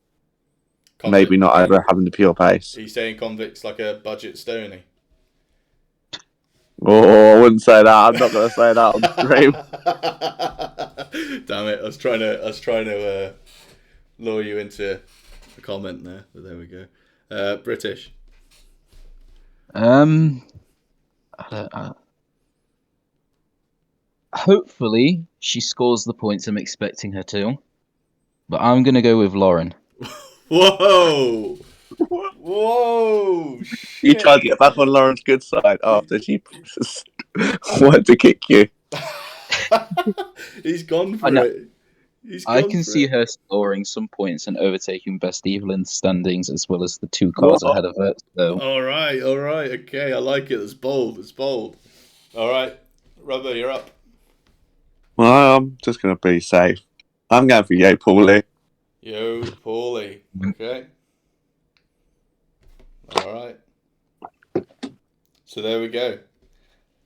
Convict. Maybe not over having the pure pace. He's saying Convict's like a budget Stoney. Oh, I wouldn't say that. I'm not going to say that on stream. Damn it! I was trying to lure you into a comment there, but there we go. British. Hopefully she scores the points I'm expecting her to, but I'm gonna go with Lauren. Whoa! Whoa! Shit. You tried to get back on Lauren's good side after she wanted to kick you. He's gone for it. I can see her scoring some points and overtaking Best Evil in the standings, as well as the 2 cars ahead of her. So. All right, okay, I like it. It's bold. All right, Rubber, you're up. Well, I'm just going to be safe. I'm going for Yo Paulie. Yo Paulie. Okay. All right. So there we go.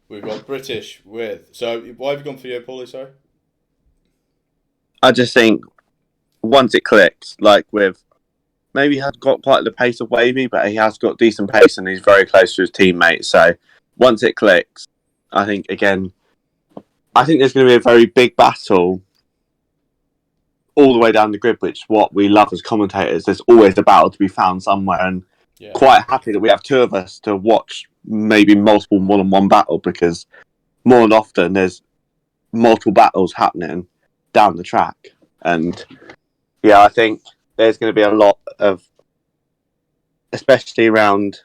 We've got British with. So why have you gone for Yo Paulie? Sorry. I just think once it clicks, like with maybe he has got quite the pace of Wavy, but he has got decent pace and he's very close to his teammates. So once it clicks, I think there's going to be a very big battle all the way down the grid, which is what we love as commentators. There's always a battle to be found somewhere, and quite happy that we have 2 of us to watch maybe more than one battle, because more than often there's multiple battles happening down the track. And yeah, I think there's going to be a lot of, especially around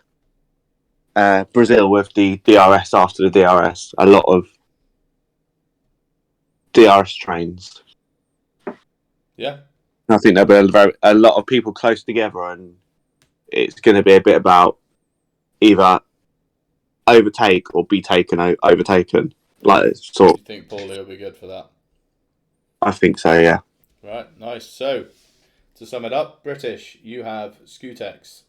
Brazil with the DRS after the DRS, a lot of DRS trains. Yeah. I think there'll be a lot of people close together, and it's going to be a bit about either overtake or be overtaken. Like sort of. You think Paulie will be good for that? I think so, yeah. Right, nice. So, to sum it up, British, you have Scootex,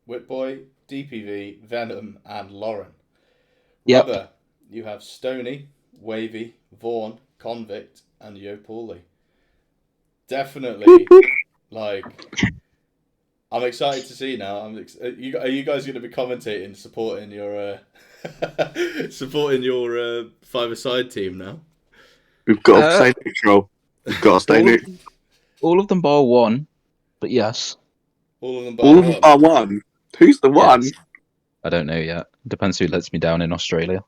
Whitboy, DPV, Venom, and Lauren. Yep. Rubber, you have Stoney, Wavy, Vaughan, Convict, and Yo Paulie. Definitely, like, I'm excited to see now. Are you guys going to be commentating, supporting your five-a-side team now? We've got to stay neutral. We've got to stay neutral. All of them bar 1, but yes. All of them bar 1. Who's the one? Yes. I don't know yet. Depends who lets me down in Australia.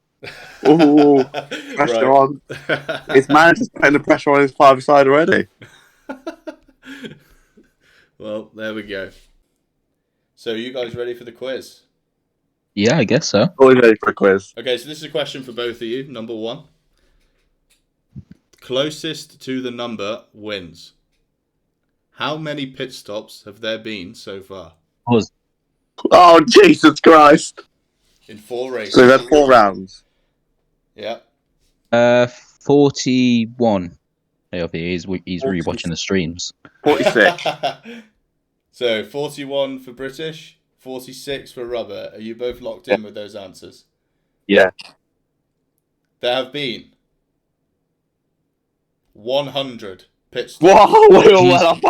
Oh, pressure on. His manager's putting the pressure on his 5-a-side already. Well, there we go. So, you guys ready for the quiz? Yeah, I guess so. Always ready for a quiz. Okay, so this is a question for both of you. Number 1. Closest to the number wins. How many pit stops have there been so far? Oh, Jesus Christ. In 4 races. So we've had 4 rounds. Yeah. 41. Yeah, he's rewatching the streams. 46. So 41 for British, 46 for Rubber. Are you both locked in with those answers? Yeah. There have been 100 pit stops. Whoa, we are well up.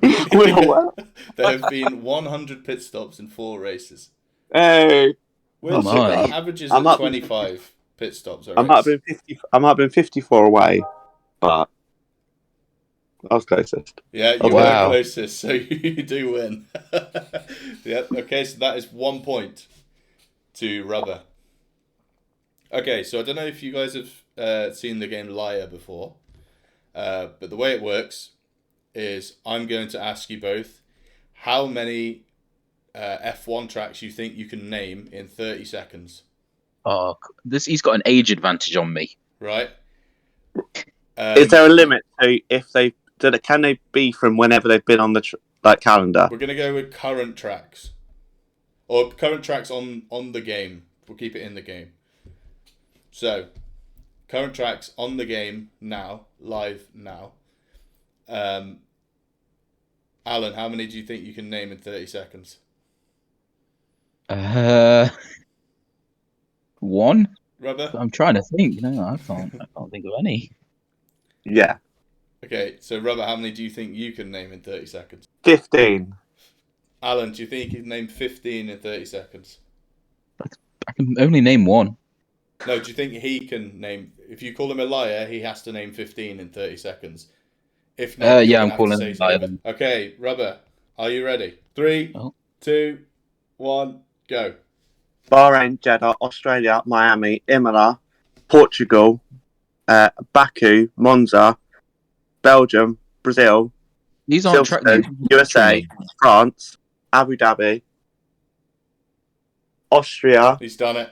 We are well. There have been 100 pit stops in 4 races. Hey. Averages at 25 pit stops. I might have been 54 away, but I was closest. Yeah, you were closest, so you do win. Yeah. Okay, so that is 1 point to Rubber. Okay, so I don't know if you guys have seen the game Liar before, but the way it works is I'm going to ask you both how many F1 tracks you think you can name in 30 seconds. Oh, he's got an age advantage on me. Right. Is there a limit to if can they be from whenever they've been on the calendar? We're going to go with current tracks. Or current tracks on the game. We'll keep it in the game. So, current tracks on the game now, live now. Alan, how many do you think you can name in 30 seconds? One. Rubber? I'm trying to think. No, I can't think of any. Yeah. Okay, so Rubber, how many do you think you can name in 30 seconds? 15. Alan, do you think you can name 15 in 30 seconds? I can only name one. No, do you think he can name... If you call him a liar, he has to name 15 in 30 seconds. If not, you're I'm going to have calling to say him a liar something. then. Okay, Rubber, are you ready? 3, Oh. 2, 1, go. Bahrain, Jeddah, Australia, Miami, Imola, Portugal, Baku, Monza, Belgium, Brazil, These aren't track names. Silverstone, USA, France, Abu Dhabi, Austria. He's done it.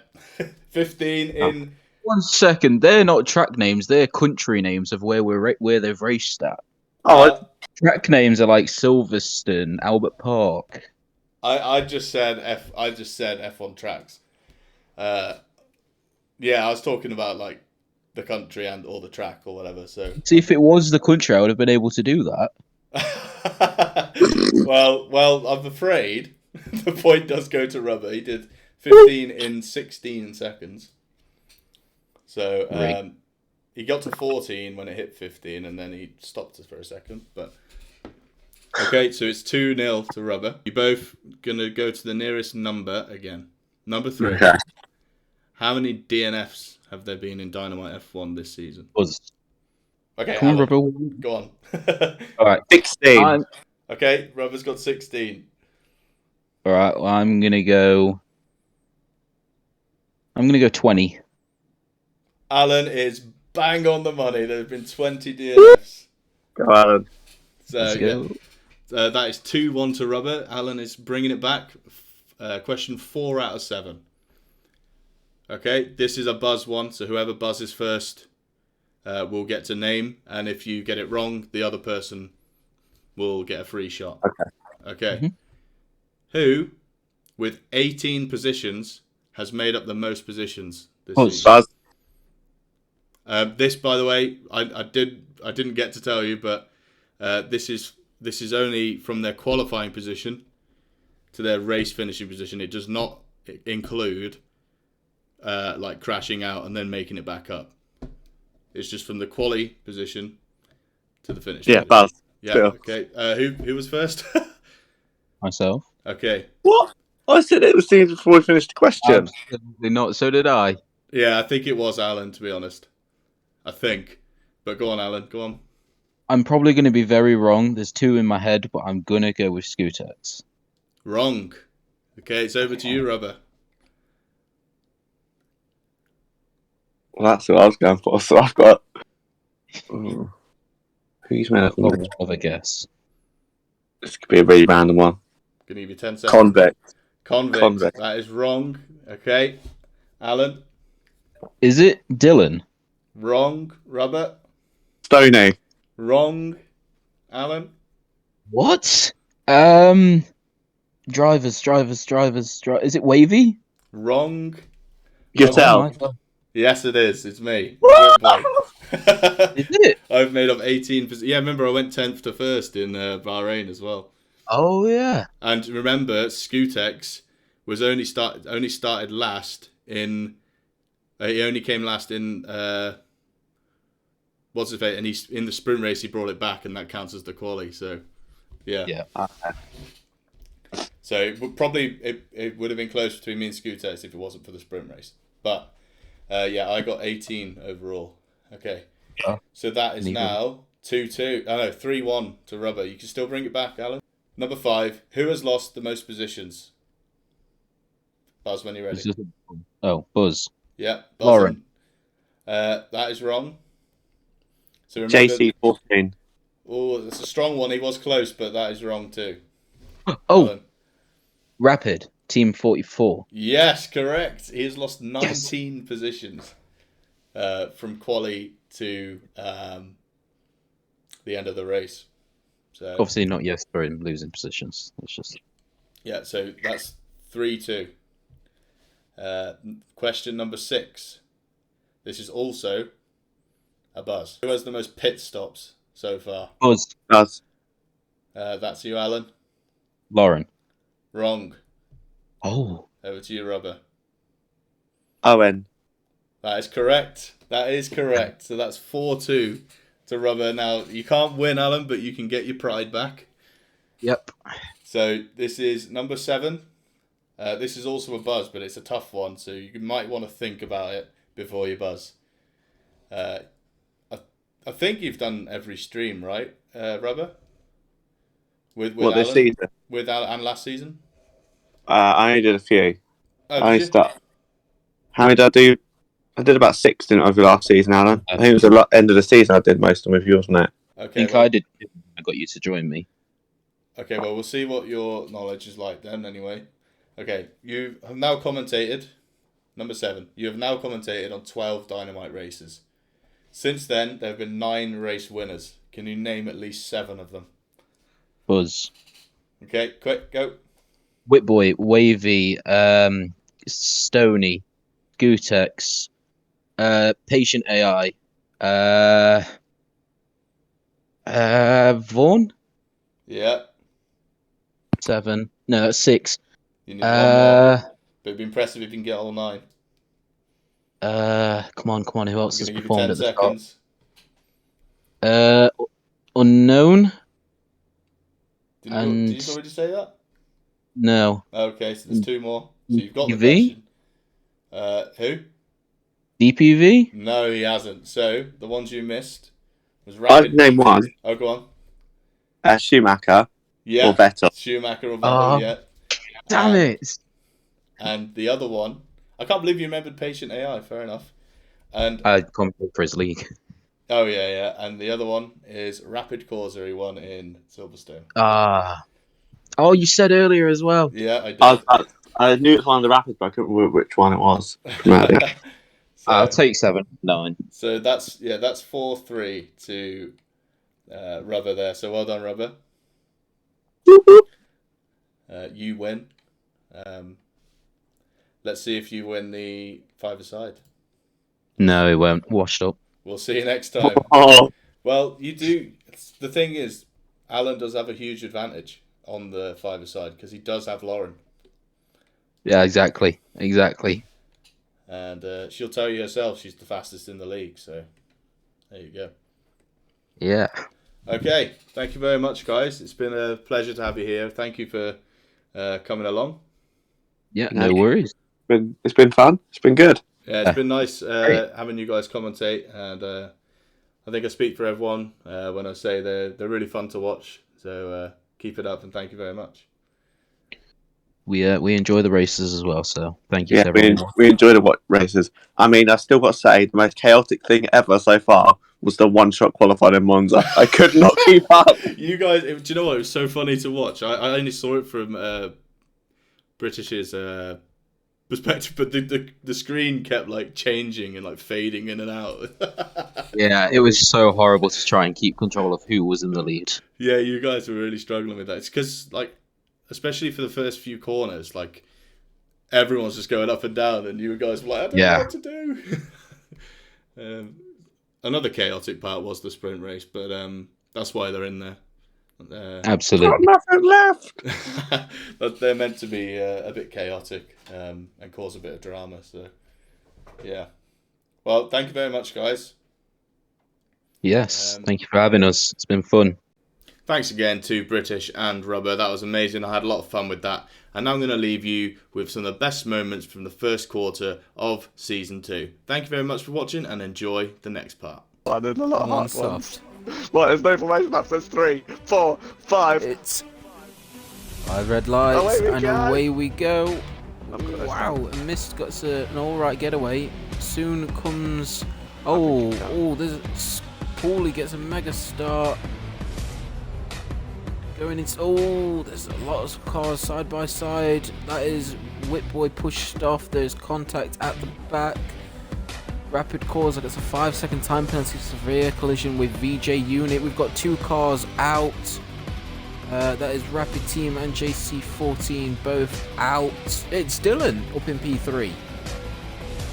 15 in... 1 second. They're not track names. They're country names of where they've raced at. Track names are like Silverstone, Albert Park. I just said F1 tracks. Yeah, I was talking about like the country and or the track or whatever. So See, if it was the country, I would have been able to do that. well, I'm afraid the point does go to Rubber. He did 15 in 16 seconds. So he got to 14 when it hit 15, and then he stopped it for a second. But okay, so it's 2-0 to Rubber. You both gonna go to the nearest number again. Number 3. Okay. How many DNFs have there been in Dynamite F1 this season? Buzz. Okay, Come on, Alan, Rubber. go on. All right. 16. Okay, Rubber's got 16. All right. Well, I'm gonna go 20. Alan is bang on the money. There have been 20 DNFs. Go Alan. So Let's go. yeah, that is 2-1 to Rubber. Alan is bringing it back. Question 4 out of 7. Okay, this is a buzz one, so whoever buzzes first will get to name, and if you get it wrong, the other person will get a free shot. Okay. Mm-hmm. Who, with 18 positions, has made up the most positions this Buzz. season? Buzz. This, by the way, I didn't get to tell you, but this is only from their qualifying position to their race finishing position. It does not include like crashing out and then making it back up. It's just from the quali position to the finish. Yeah, position. Buzz. Yeah. Sure. Okay. Who was first? Myself. Okay. What? I said it was seen before we finished the question. Absolutely not. So did I. Yeah, I think it was Alan, to be honest. I think. But go on, Alan. Go on. I'm probably going to be very wrong. There's 2 in my head, but I'm going to go with Scootex. Wrong. Okay, it's over to you, Rubber. Well, that's what I was going for. So I've got. Who's made up? Of a guess. This could be a really random one. Gonna give you 10 seconds. Convict. That is wrong. Okay. Alan. Is it Dylan? Wrong. Rubber. Stoney. Wrong. Alan. What? Drivers. Is it Wavy? Wrong. Yourself. Oh, Yes, it is. It's me. is it? I've made up 18. Yeah, remember I went 10th to 1st in Bahrain as well. Oh yeah. And remember, Scootex was only started last in. He only came last in. What's his face? And he's in the sprint race. He brought it back, and that counts as the quali. So, yeah. Yeah. So it would probably it would have been close between me and Scootex if it wasn't for the sprint race. But yeah, I got 18 overall. Okay. Oh, So that is now 2-2. Oh no, 3-1 to Rubber. You can still bring it back, Alan. Number 5. Who has lost the most positions? Buzz, when you're ready. Buzz. Yeah, Buzz. Lauren. That is wrong. So remember, JC14. oh, that's a strong one. He was close, but that is wrong too. Oh, Alan. Rapid Team 44. Yes, correct. He has lost 19 positions from quali to the end of the race. So Obviously not yes for him losing positions. It's just yeah, so that's 3-2. Question number 6. This is also a buzz. Who has the most pit stops so far? Buzz. That's you, Alan. Lauren. Wrong. Oh. Over to you, Rubber. Owen. That is correct. So that's 4-2 to Rubber. Now, you can't win, Alan, but you can get your pride back. Yep. So this is number 7. This is also a buzz, but it's a tough one, so you might want to think about it before you buzz. I think you've done every stream, right, Rubber? With What, Alan? this season? With Alan and last season? I only did a few. Oh, did you? How many did I do? I did about 6, didn't I, over last season, Alan? I think it was the end of the season I did most of them with yours, wasn't it? Okay, I think I did. I got you to join me. Okay, well, we'll see what your knowledge is like then, anyway. Okay, you have now commentated, number 7, you have now commentated on 12 Dynamite races. Since then, there have been 9 race winners. Can you name at least 7 of them? Buzz. Okay, quick, go. Whitboy, Wavy, Stony, Gutex, Patient AI, Vaughn? Yeah. 7. No, that's 6. You need one more. But it'd be impressive if you can get all 9. Come on. Who else has I'm going to give you performed 10 at the seconds. start? Unknown. Did you already say that? No. Okay, so there's 2 more. So you've got the DPV? question. Who? DPV? No, he hasn't. So the ones you missed was I'd name one. Oh, go on. Schumacher. Yeah. Or Vettel. Schumacher or Vettel, yeah. Damn it. And the other one, I can't believe you remembered Patient AI. Fair enough. And I commented for his league. oh yeah. And the other one is Rapid Corsa. He won in Silverstone. Oh, you said earlier as well. Yeah, I did. I knew it was one of the Rapids, but I couldn't remember which one it was. So, I'll take 7, 9. So that's 4-3 to Rubber there. So well done, Rubber. You win. Let's see if you win the 5-a-side. No, it won't. Washed up. We'll see you next time. Oh. Well, you do. The thing is, Alan does have a huge advantage on the 5-a-side because he does have Lauren. Yeah, exactly. And she'll tell you herself she's the fastest in the league. So there you go. Yeah. Okay. Thank you very much, guys. It's been a pleasure to have you here. Thank you for coming along. Yeah, no worries. It's been fun. It's been good. Yeah, it's been nice having you guys commentate, and I think I speak for everyone when I say they're really fun to watch. So keep it up, and thank you very much. We enjoy the races as well, so thank you to everyone. We enjoy the races. I mean, I still got to say, the most chaotic thing ever so far was the one-shot qualified in Monza. I could not keep up. You guys, do you know what? It was so funny to watch. I only saw it from British's perspective, but the screen kept like changing and like fading in and out. Yeah, it was so horrible to try and keep control of who was in the lead. Yeah, you guys were really struggling with that. It's because, like, especially for the first few corners, like, everyone's just going up and down, and you guys were like, I don't know what to do. Another chaotic part was the sprint race, but that's why they're in there. Absolutely. Got nothing left. But they're meant to be a bit chaotic and cause a bit of drama. So, yeah. Well, thank you very much, guys. Yes, thank you for having us. It's been fun. Thanks again to British and Rubber. That was amazing. I had a lot of fun with that. And now I'm going to leave you with some of the best moments from the first quarter of Season 2. Thank you very much for watching and enjoy the next part. Oh, there's a lot of hard soft. What? There's no information that says 3, 4, 5. It's 5 red lights, away we go. Wow, and Mist got an alright getaway. Soon comes... there's... Paulie gets a mega start. Going into... there's a lot of cars side by side. That is Whitboy pushed off. There's contact at the back. Rapid Corsa gets a 5-second time penalty for severe collision with VJ Unit. We've got 2 cars out. That is Rapid Team and JC14 both out. It's Dylan up in P3.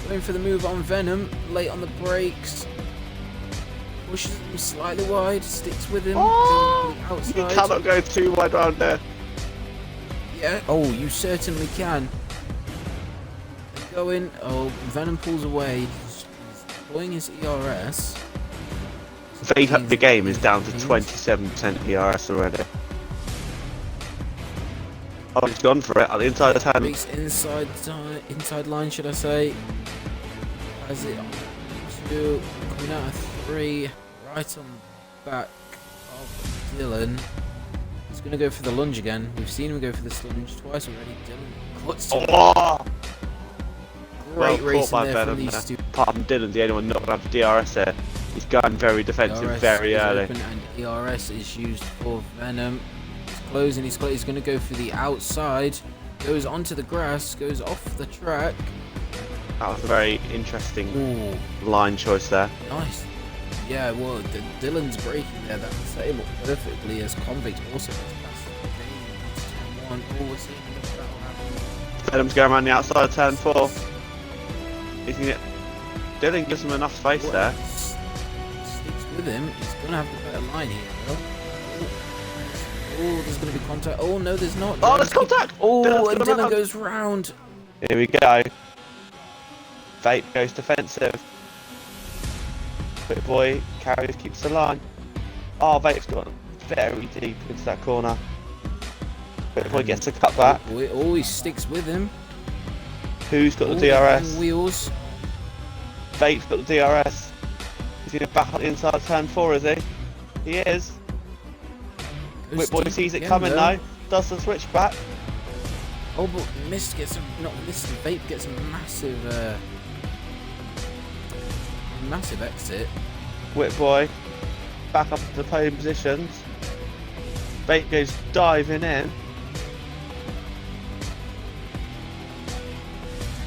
Going for the move on Venom, late on the brakes. Pushes him slightly wide, sticks with him. Oh, outside. You cannot go too wide around there. Yeah, oh, you certainly can. Going, oh, Venom pulls away. He's deploying his ERS. The game is down to 27% ERS already. Oh, he's gone for it at the inside of the 10. Breaks inside line, should I say. Has it 2, coming out of 3, right on the back of Dylan. He's going to go for the lunge again. We've seen him go for this lunge twice already. Dylan cuts to great racing there from these two. Apart from Dylan, the only one not going to have DRS there. He's going very defensive ERS very early. Open and ERS is used for Venom. He's closing, he's going to go for the outside. Goes onto the grass, goes off the track. That was a very interesting line choice there. Nice. Yeah, well, Dylan's braking there. That set him up perfectly as Convict also gets past the game. We're seeing the battle happen. Venom's going around the outside of turn 4. He's gonna Dylan gives him enough space there. Sticks with him. He's going to have the better line here, though. Oh, there's going to be contact. Oh, no, there's not. Oh, there's contact! Oh, and Dylan goes round. Here we go. Vape goes defensive. Quick boy carries, keeps the line. Oh, Vape's gone very deep into that corner. Quick boy gets a cut back. Oh, he sticks with him. Who's got the DRS? Wheels. Vape's got the DRS. He's going to back up the inside of turn 4, is he? He is. Quick boy sees it coming though. Does the switch back. Oh, but Mist gets Vape gets a massive exit. Whip boy back up to the podium positions. Vape goes diving in.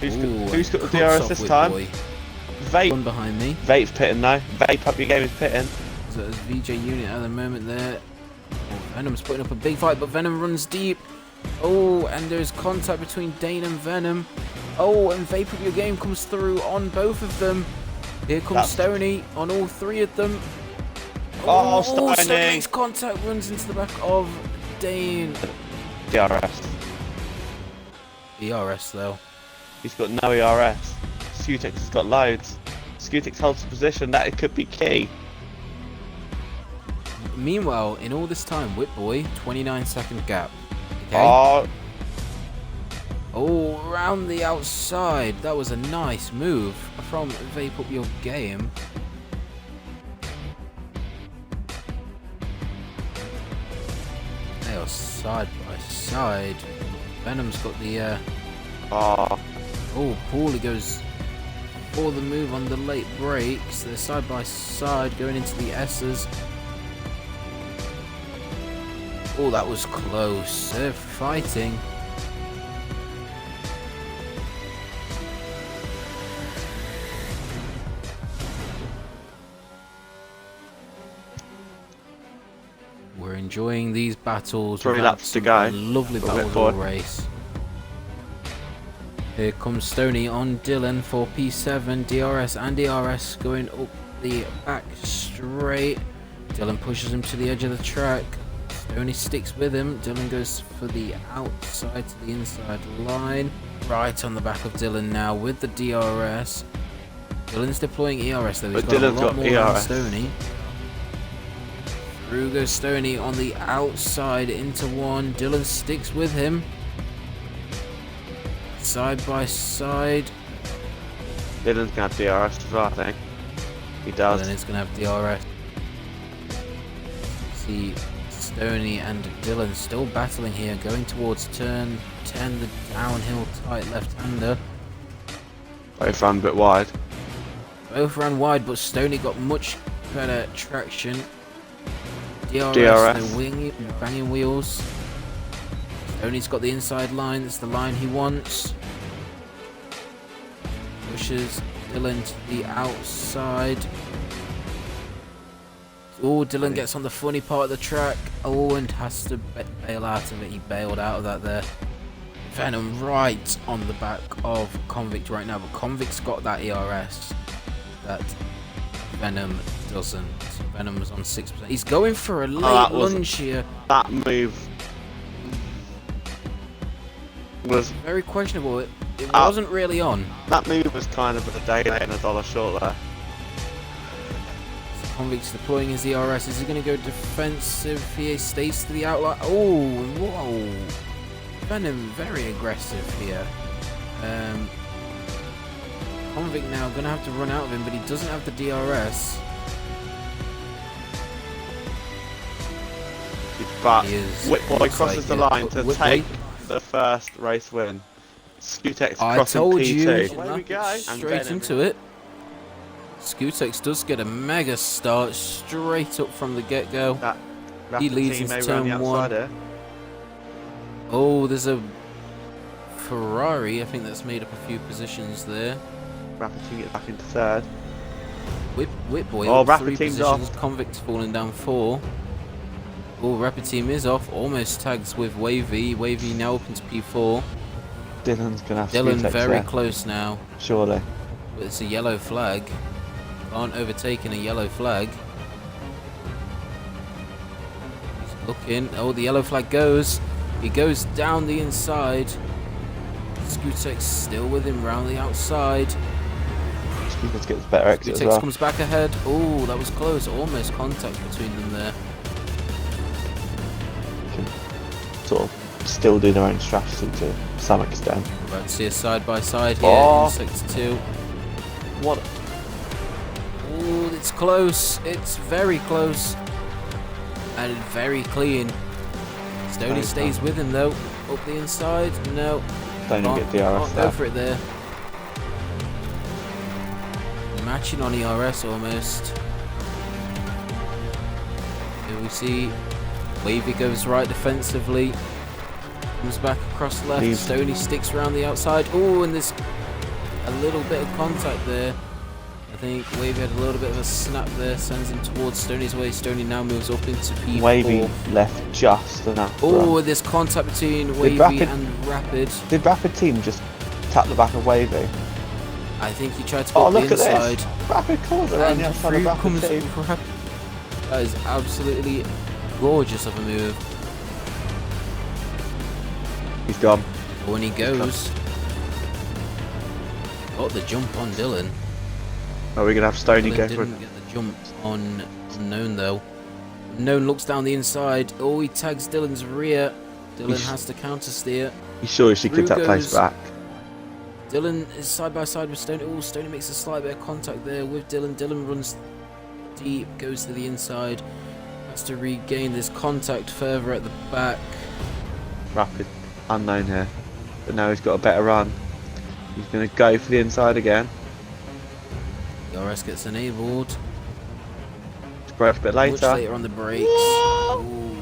Who's got the DRS this time? Vape. One behind me. Vape's pitting though. Vape up your game is pitting. So there's VJ unit at the moment there. Oh, Venom's putting up a big fight, but Venom runs deep. Oh, and there's contact between Dane and Venom. Oh, and Vape Up Your Game comes through on both of them. Here comes Stoney on all 3 of them. Oh, Stoney! Stoney's contact runs into the back of Dane. DRS. ERS though. He's got no ERS. Scutix has got loads. Scutix holds the position. That could be key. Meanwhile, in all this time, Whipboy, 29-second gap. Okay. Oh, around the outside. That was a nice move from Vape Up Your Game. They are side by side. Venom's got the Oh, Paulie goes for the move on the late brakes. They're side by side going into the S's. Oh, that was close. They're fighting. We're enjoying these battles. 3 laps to go. Lovely battles all race. Here comes Stoney on Dylan for P7. DRS and DRS going up the back straight. Dylan pushes him to the edge of the track. Stoney sticks with him. Dylan goes for the outside to the inside line. Right on the back of Dylan now with the DRS. Dylan's deploying ERS though. He's got a lot more than Stoney. Through goes Stoney on the outside into 1. Dylan sticks with him. Side by side. Dylan's going to have DRS as well, I think. He does. Dylan's going to have DRS. See Stoney and Dylan still battling here, going towards turn 10, the downhill tight left-hander. Both ran a bit wide. Both ran wide, but Stoney got much better traction. DRS. The banging wheels. Stoney's got the inside line, that's the line he wants. Pushes Dylan to the outside. Oh, Dylan gets on the funny part of the track. Oh, and has to bail out of it. He bailed out of that there. Venom right on the back of Convict right now, but Convict's got that ERS that Venom doesn't. Venom's on 6%. He's going for a late lunge here. That move was very questionable. It wasn't really on. That move was kind of a day late and a dollar short there. Convict's deploying his ERS. Is he going to go defensive here? Stays to the outline. Oh, whoa. Venom very aggressive here. Convict now going to have to run out of him, but he doesn't have the DRS. But Whitboy crosses the line to take the first race win. Skutex crossing P2. Away we go. Straight into it. Skutex does get a mega start straight up from the get-go. He leads into turn 1. Oh, there's a Ferrari. I think that's made up a few positions there. Rapid Team gets back into 3rd. Whitboy. Oh, Rapid Team's off. Convict's falling down 4. Oh, Rapid Team is off. Almost tags with Wavy. Wavy now up into P4. Dylan's gonna have Dylan Skutex very there. Close now. Surely. But it's a yellow flag. Aren't overtaking a yellow flag. He's looking. Oh, the yellow flag goes. He goes down the inside. Skutex still with him round the outside. Skutex gets better exit Skutex as well. comes back ahead. Oh, that was close. Almost contact between them there. Can sort of still do their own strategy to some extent. We're about to see a side by side here in sector 2. What? Oh, it's close. It's very close. And very clean. Stoney stays with him though. Up the inside. No. Don't even get DRS there. Go for it there. Matching on ERS almost. Here we see Wavy goes right defensively. Comes back across left. Stoney sticks around the outside. Oh, and there's a little bit of contact there. I think Wavy had a little bit of a snap there, sends him towards Stoney's way. Stoney now moves up into P4. Wavy left just enough. Oh, there's contact between Wavy and Rapid. Did Rapid Team just tap the back of Wavy? I think he tried to go look the inside. At this. Rapid calls around the outside of Rapid Team. That is absolutely gorgeous of a move. He's gone. When he goes, got the jump on Dylan. Are we gonna have Stoney Dylan go for it? didn't get the jump on Unknown though. Unknown looks down the inside. Oh, he tags Dylan's rear. Dylan has to counter steer. You sure he should give that place back? Dylan is side by side with Stoney. Oh, Stoney makes a slight bit of contact there with Dylan. Dylan runs deep, goes to the inside. Has to regain this contact further at the back. Rapid Unknown here. But now he's got a better run. He's going to go for the inside again. DRS gets enabled. Brake a bit later. Much later on the brakes. Ooh,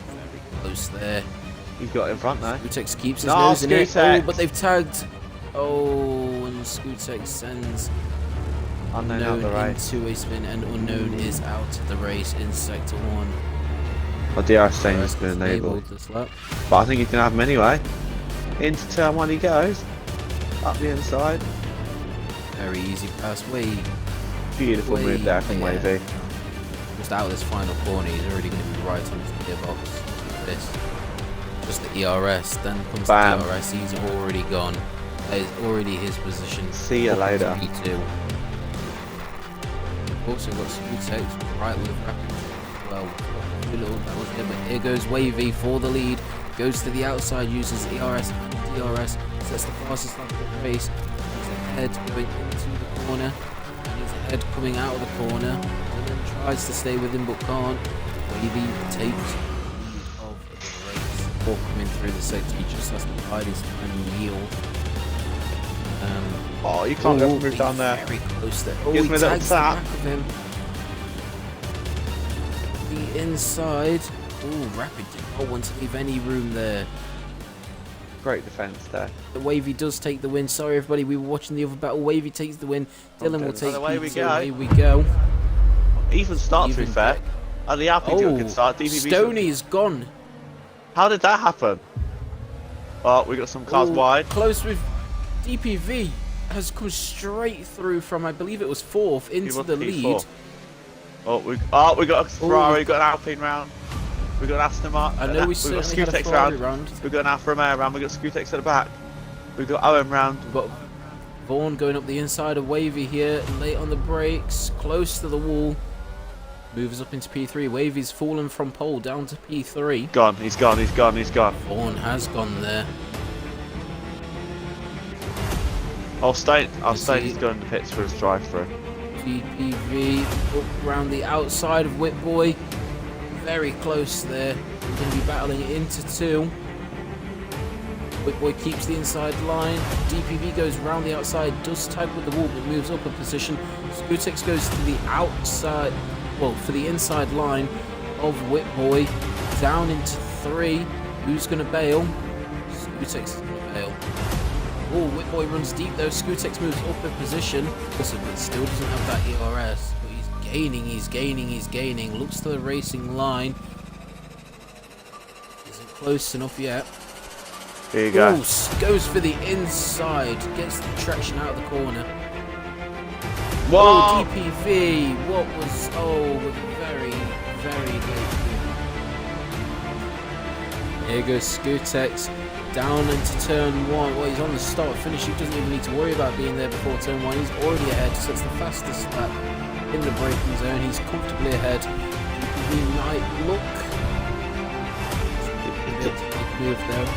very close there. He's got in front now. Skutex keeps his nose in it. Skutex. Oh, but they've tagged. Oh, and Skutex sends Unknown out of the race. into a spin, and Unknown is out of the race in sector 1. Well, DRS saying he's been enabled. But I think he can have him anyway. Into turn 1 he goes. Up the inside. Very easy pass. Wavy. Beautiful move there from Wavy. Just out of this final corner, he's already going to be right on his gearbox. This. Just the ERS, then comes the DRS, he's already gone. That is already his position. See you later. P2. Also got Skutex right with Rapid. Well, that was it, but here goes Wavy for the lead. Goes to the outside, uses ERS and DRS. Sets the fastest lap of the race. He's ahead going into the corner. And he's ahead coming out of the corner. And then tries to stay with him but can't. Wavy takes the lead of the race. Before coming through the sector, he just has to hide his time and yield. You can't go move down there. Very close there. Oh, Gives he me a little tags the tap. back of him. The inside. Oh, Rapid did not want to leave any room there. Great defence there. The Wavy does take the win. Sorry, everybody, we were watching the other battle. Wavy takes the win. Dylan will take Away we P2. go. Away we go. Even start, to be fair. Are they happy to a good start? DPV Stoney's gone. How did that happen? Oh, we got some cars wide. Close with DPV has come straight through from, I believe it was 4th, into the lead. Oh, we got a Ferrari, we got an Alpine round. We got an Aston Martin. I know we certainly had a Ferrari round. We got an Alfa Romeo round. We got Scutex at the back. We got OM round. We've got Vaughn going up the inside of Wavy here, late on the brakes, close to the wall. Moves up into P3. Wavy's fallen from pole down to P3. Gone. He's gone. Vaughn has gone there. I'll stay. He's going to pits for his drive-through. GPV up around the outside of Whitboy. Very close there. We're going to be battling it into 2. Whitboy keeps the inside line. DPV goes round the outside, does tag with the wall, but moves up a position. Scutex goes to the outside, well, for the inside line of Whitboy. Down into 3. Who's going to bail? Scutex is going to bail. Oh, Whitboy runs deep though. Scutex moves up a position. Also, but still doesn't have that ERS. But he's gaining. Looks to the racing line. Isn't close enough yet. Here you go. Goes for the inside. Gets the traction out of the corner. Whoa! Oh, DPV. What was... Oh, with a very, very late move. Here goes Scutex. Down into turn 1. Well, he's on the start finish. He doesn't even need to worry about being there before turn 1. He's already ahead, so it's the fastest lap in the braking zone. He's comfortably ahead. He might look. Big move though.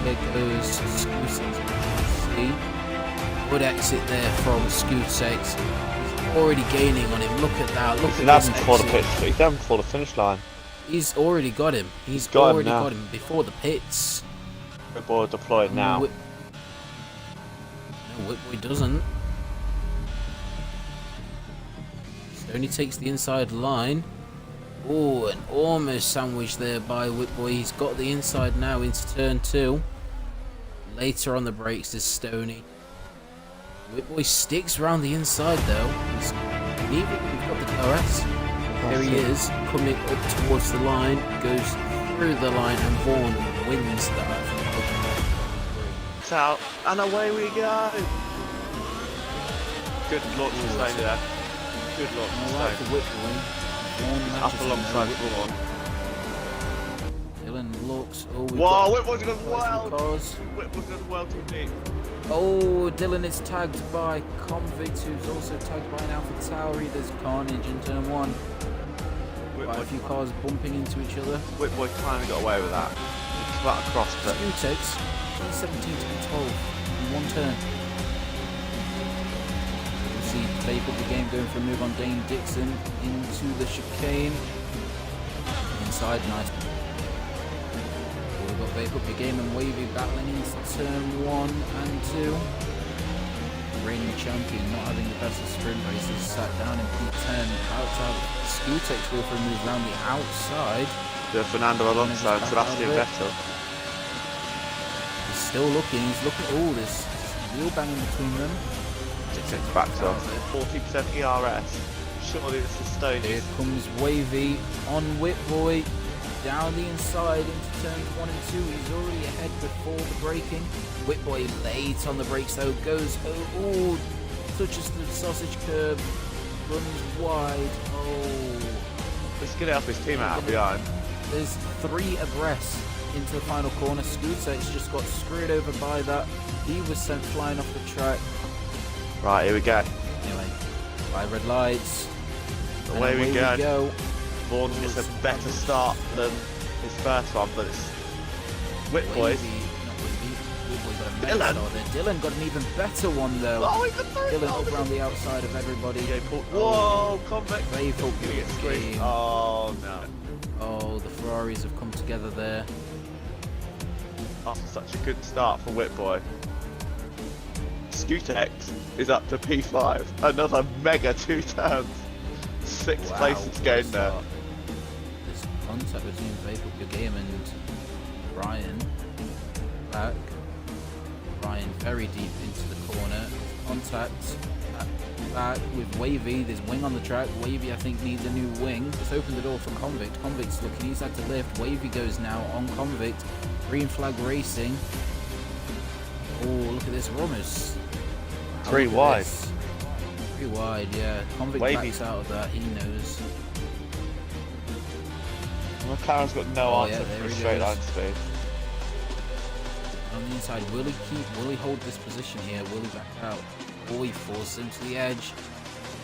There goes Scutex. Good exit there from Scutex. He's already gaining on him. Look at that. Look at this exit. He's down before the finish line. He's already got him. He's already got him before the pits. Whitboy deployed now. No, Whitboy doesn't. Stoney takes the inside line. Oh, and almost sandwiched there by Whitboy. He's got the inside now into turn 2. Later on the brakes is Stoney. Whitboy sticks around the inside though. He's we've got the DRS. There he is, coming up towards the line, goes through the line, and Vaughn wins that. Out, and away we go. Good launch to stay there. Good launch to stay. Up alongside Vaughn. Dylan looks. Oh, whoa, Whitboy's gone well. Whitboy's gone well too deep. Oh, Dylan is tagged by Convict, who's also tagged by an Alpha Tauri. There's carnage in turn 1. Quite a few cars bumping into each other. Whitboy kind of got away with that. It's flat across, but Scutex, 17 to 12 in 1 turn. We'll see Tape up the game, going for a move on Dane Dixon into the chicane. Inside, nice. We've got Vape up the game and Wavy battling into turn 1 and 2. Reigning champion, not having the best of sprint races, sat down in P10. Outside, Scutex will for a move around the outside. The Fernando Alonso and Sebastian Vettel. He's still looking. He's looking. Oh, there's wheel banging between them. Six backs off. 40% ERS. Surely this is Stoney. Here comes Wavy on Whitboy. Down the inside into turns 1 and 2. He's already ahead before the braking. Whitboy late on the brakes though. Goes, oh, touches the sausage curb. Runs wide. Oh. Let's get it off his team out behind. There's 3 abreast into the final corner. Scutex just got screwed over by that. He was sent flying off the track. Right, here we go. Anyway, 5 red lights. Away we go. Vaughn gets a better start than his first one, but it's Whitboy. Dylan got an even better one though. Oh, he got Dylan up around the outside of everybody. Whoa, convict. They've hooked the game. Oh no. Oh, the Ferraris have come together there. After such a good start for Whitboy. Scutex is up to P5. Another mega 2 turns. 6th place it's gained there. There's contact between Vape Up Your Game and Brian. Back. Brian very deep into the corner. Contact. back with Wavy. There's Wing on the track. Wavy, I think, needs a new wing. It's opened the door for Convict. Convict's looking. He's had to lift. Wavy goes now on Convict. Green flag racing. Oh, look at this. We're almost 3 wide. 3 wide, yeah. Convict backs out of that. He knows. McLaren's got no answer for a straight line speed. On the inside, will he hold this position here? Will he back out? Or he falls into the edge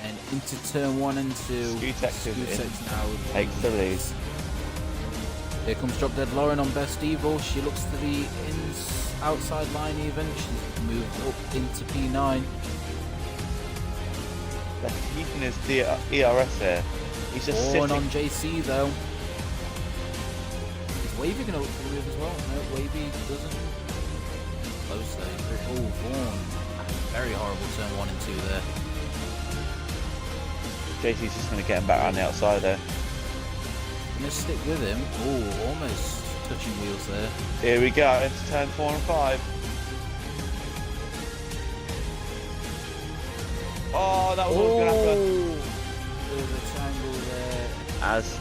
and into turn 1 and 2. Skutek now takes the lead. Here comes Drop Dead Lauren on Best Evil. She looks to the outside line even. She's moved up into P9. That's keeping his ERS here. He's just sitting on sitting. JC though. Is Wavy going to look for the move as well? No, Wavy doesn't. Close there. Oh, Vaughn. Very horrible turn 1 and 2 there. JC's just going to get him back around the outside there. Gonna stick with him. Oh, almost touching wheels there. Here we go, into turn 4 and 5. Oh, that was all going to happen. There's a tangle there. As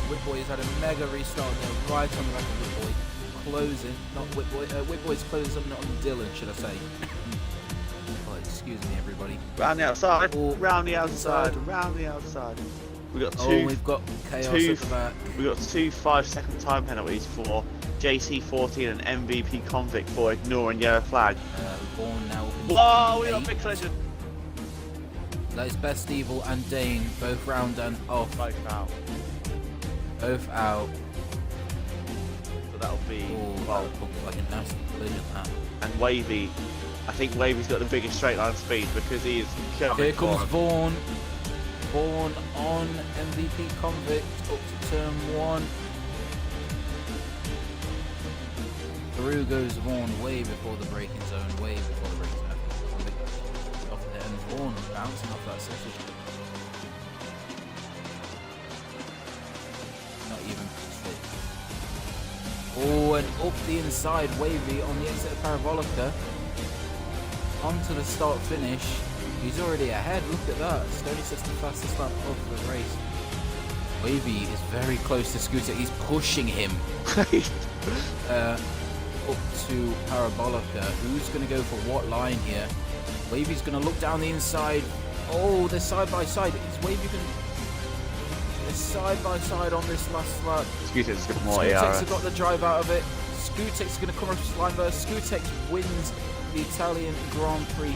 Whipboy's had a mega restart there, right on the back of Whipboy. Closing, not Whipboy. Whipboy's closing up, not on Dylan, should I say. Oh, excuse me, everybody. Round the outside, Oh, round the outside, round the outside. We've got we've got chaos at the back. We've got 2 5-second time penalties for JC14 and MVP Convict for ignoring yellow flag. Vaughn now. Whoa, we got big collision. That is Best Evil and Dane, both round and off. Both out. Both out. So that'll be that would look like a nasty collision, that. And Wavy, I think Wavy's got the biggest straight line speed because he is coming. Here comes Vaughn. Vaughn on MVP Convict up to turn 1. Through goes Vaughn way before the braking zone, way before the braking zone. Convict off there, and Vaughn bouncing off that section. Not even fit. Oh, and up the inside, Wavy on the exit of Parabolica. Onto the start finish. He's already ahead, look at that. Stoney sets the fastest lap of the race. Wavy is very close to Scooter. He's pushing him up to Parabolica. Who's going to go for what line here? Wavy's going to look down the inside. Oh, they're side by side. Is Wavy going to... They're side by side on this last lap. Skutek's got more Skutek's got the drive out of it. Skutek's going to come up to line first. Skutek wins the Italian Grand Prix.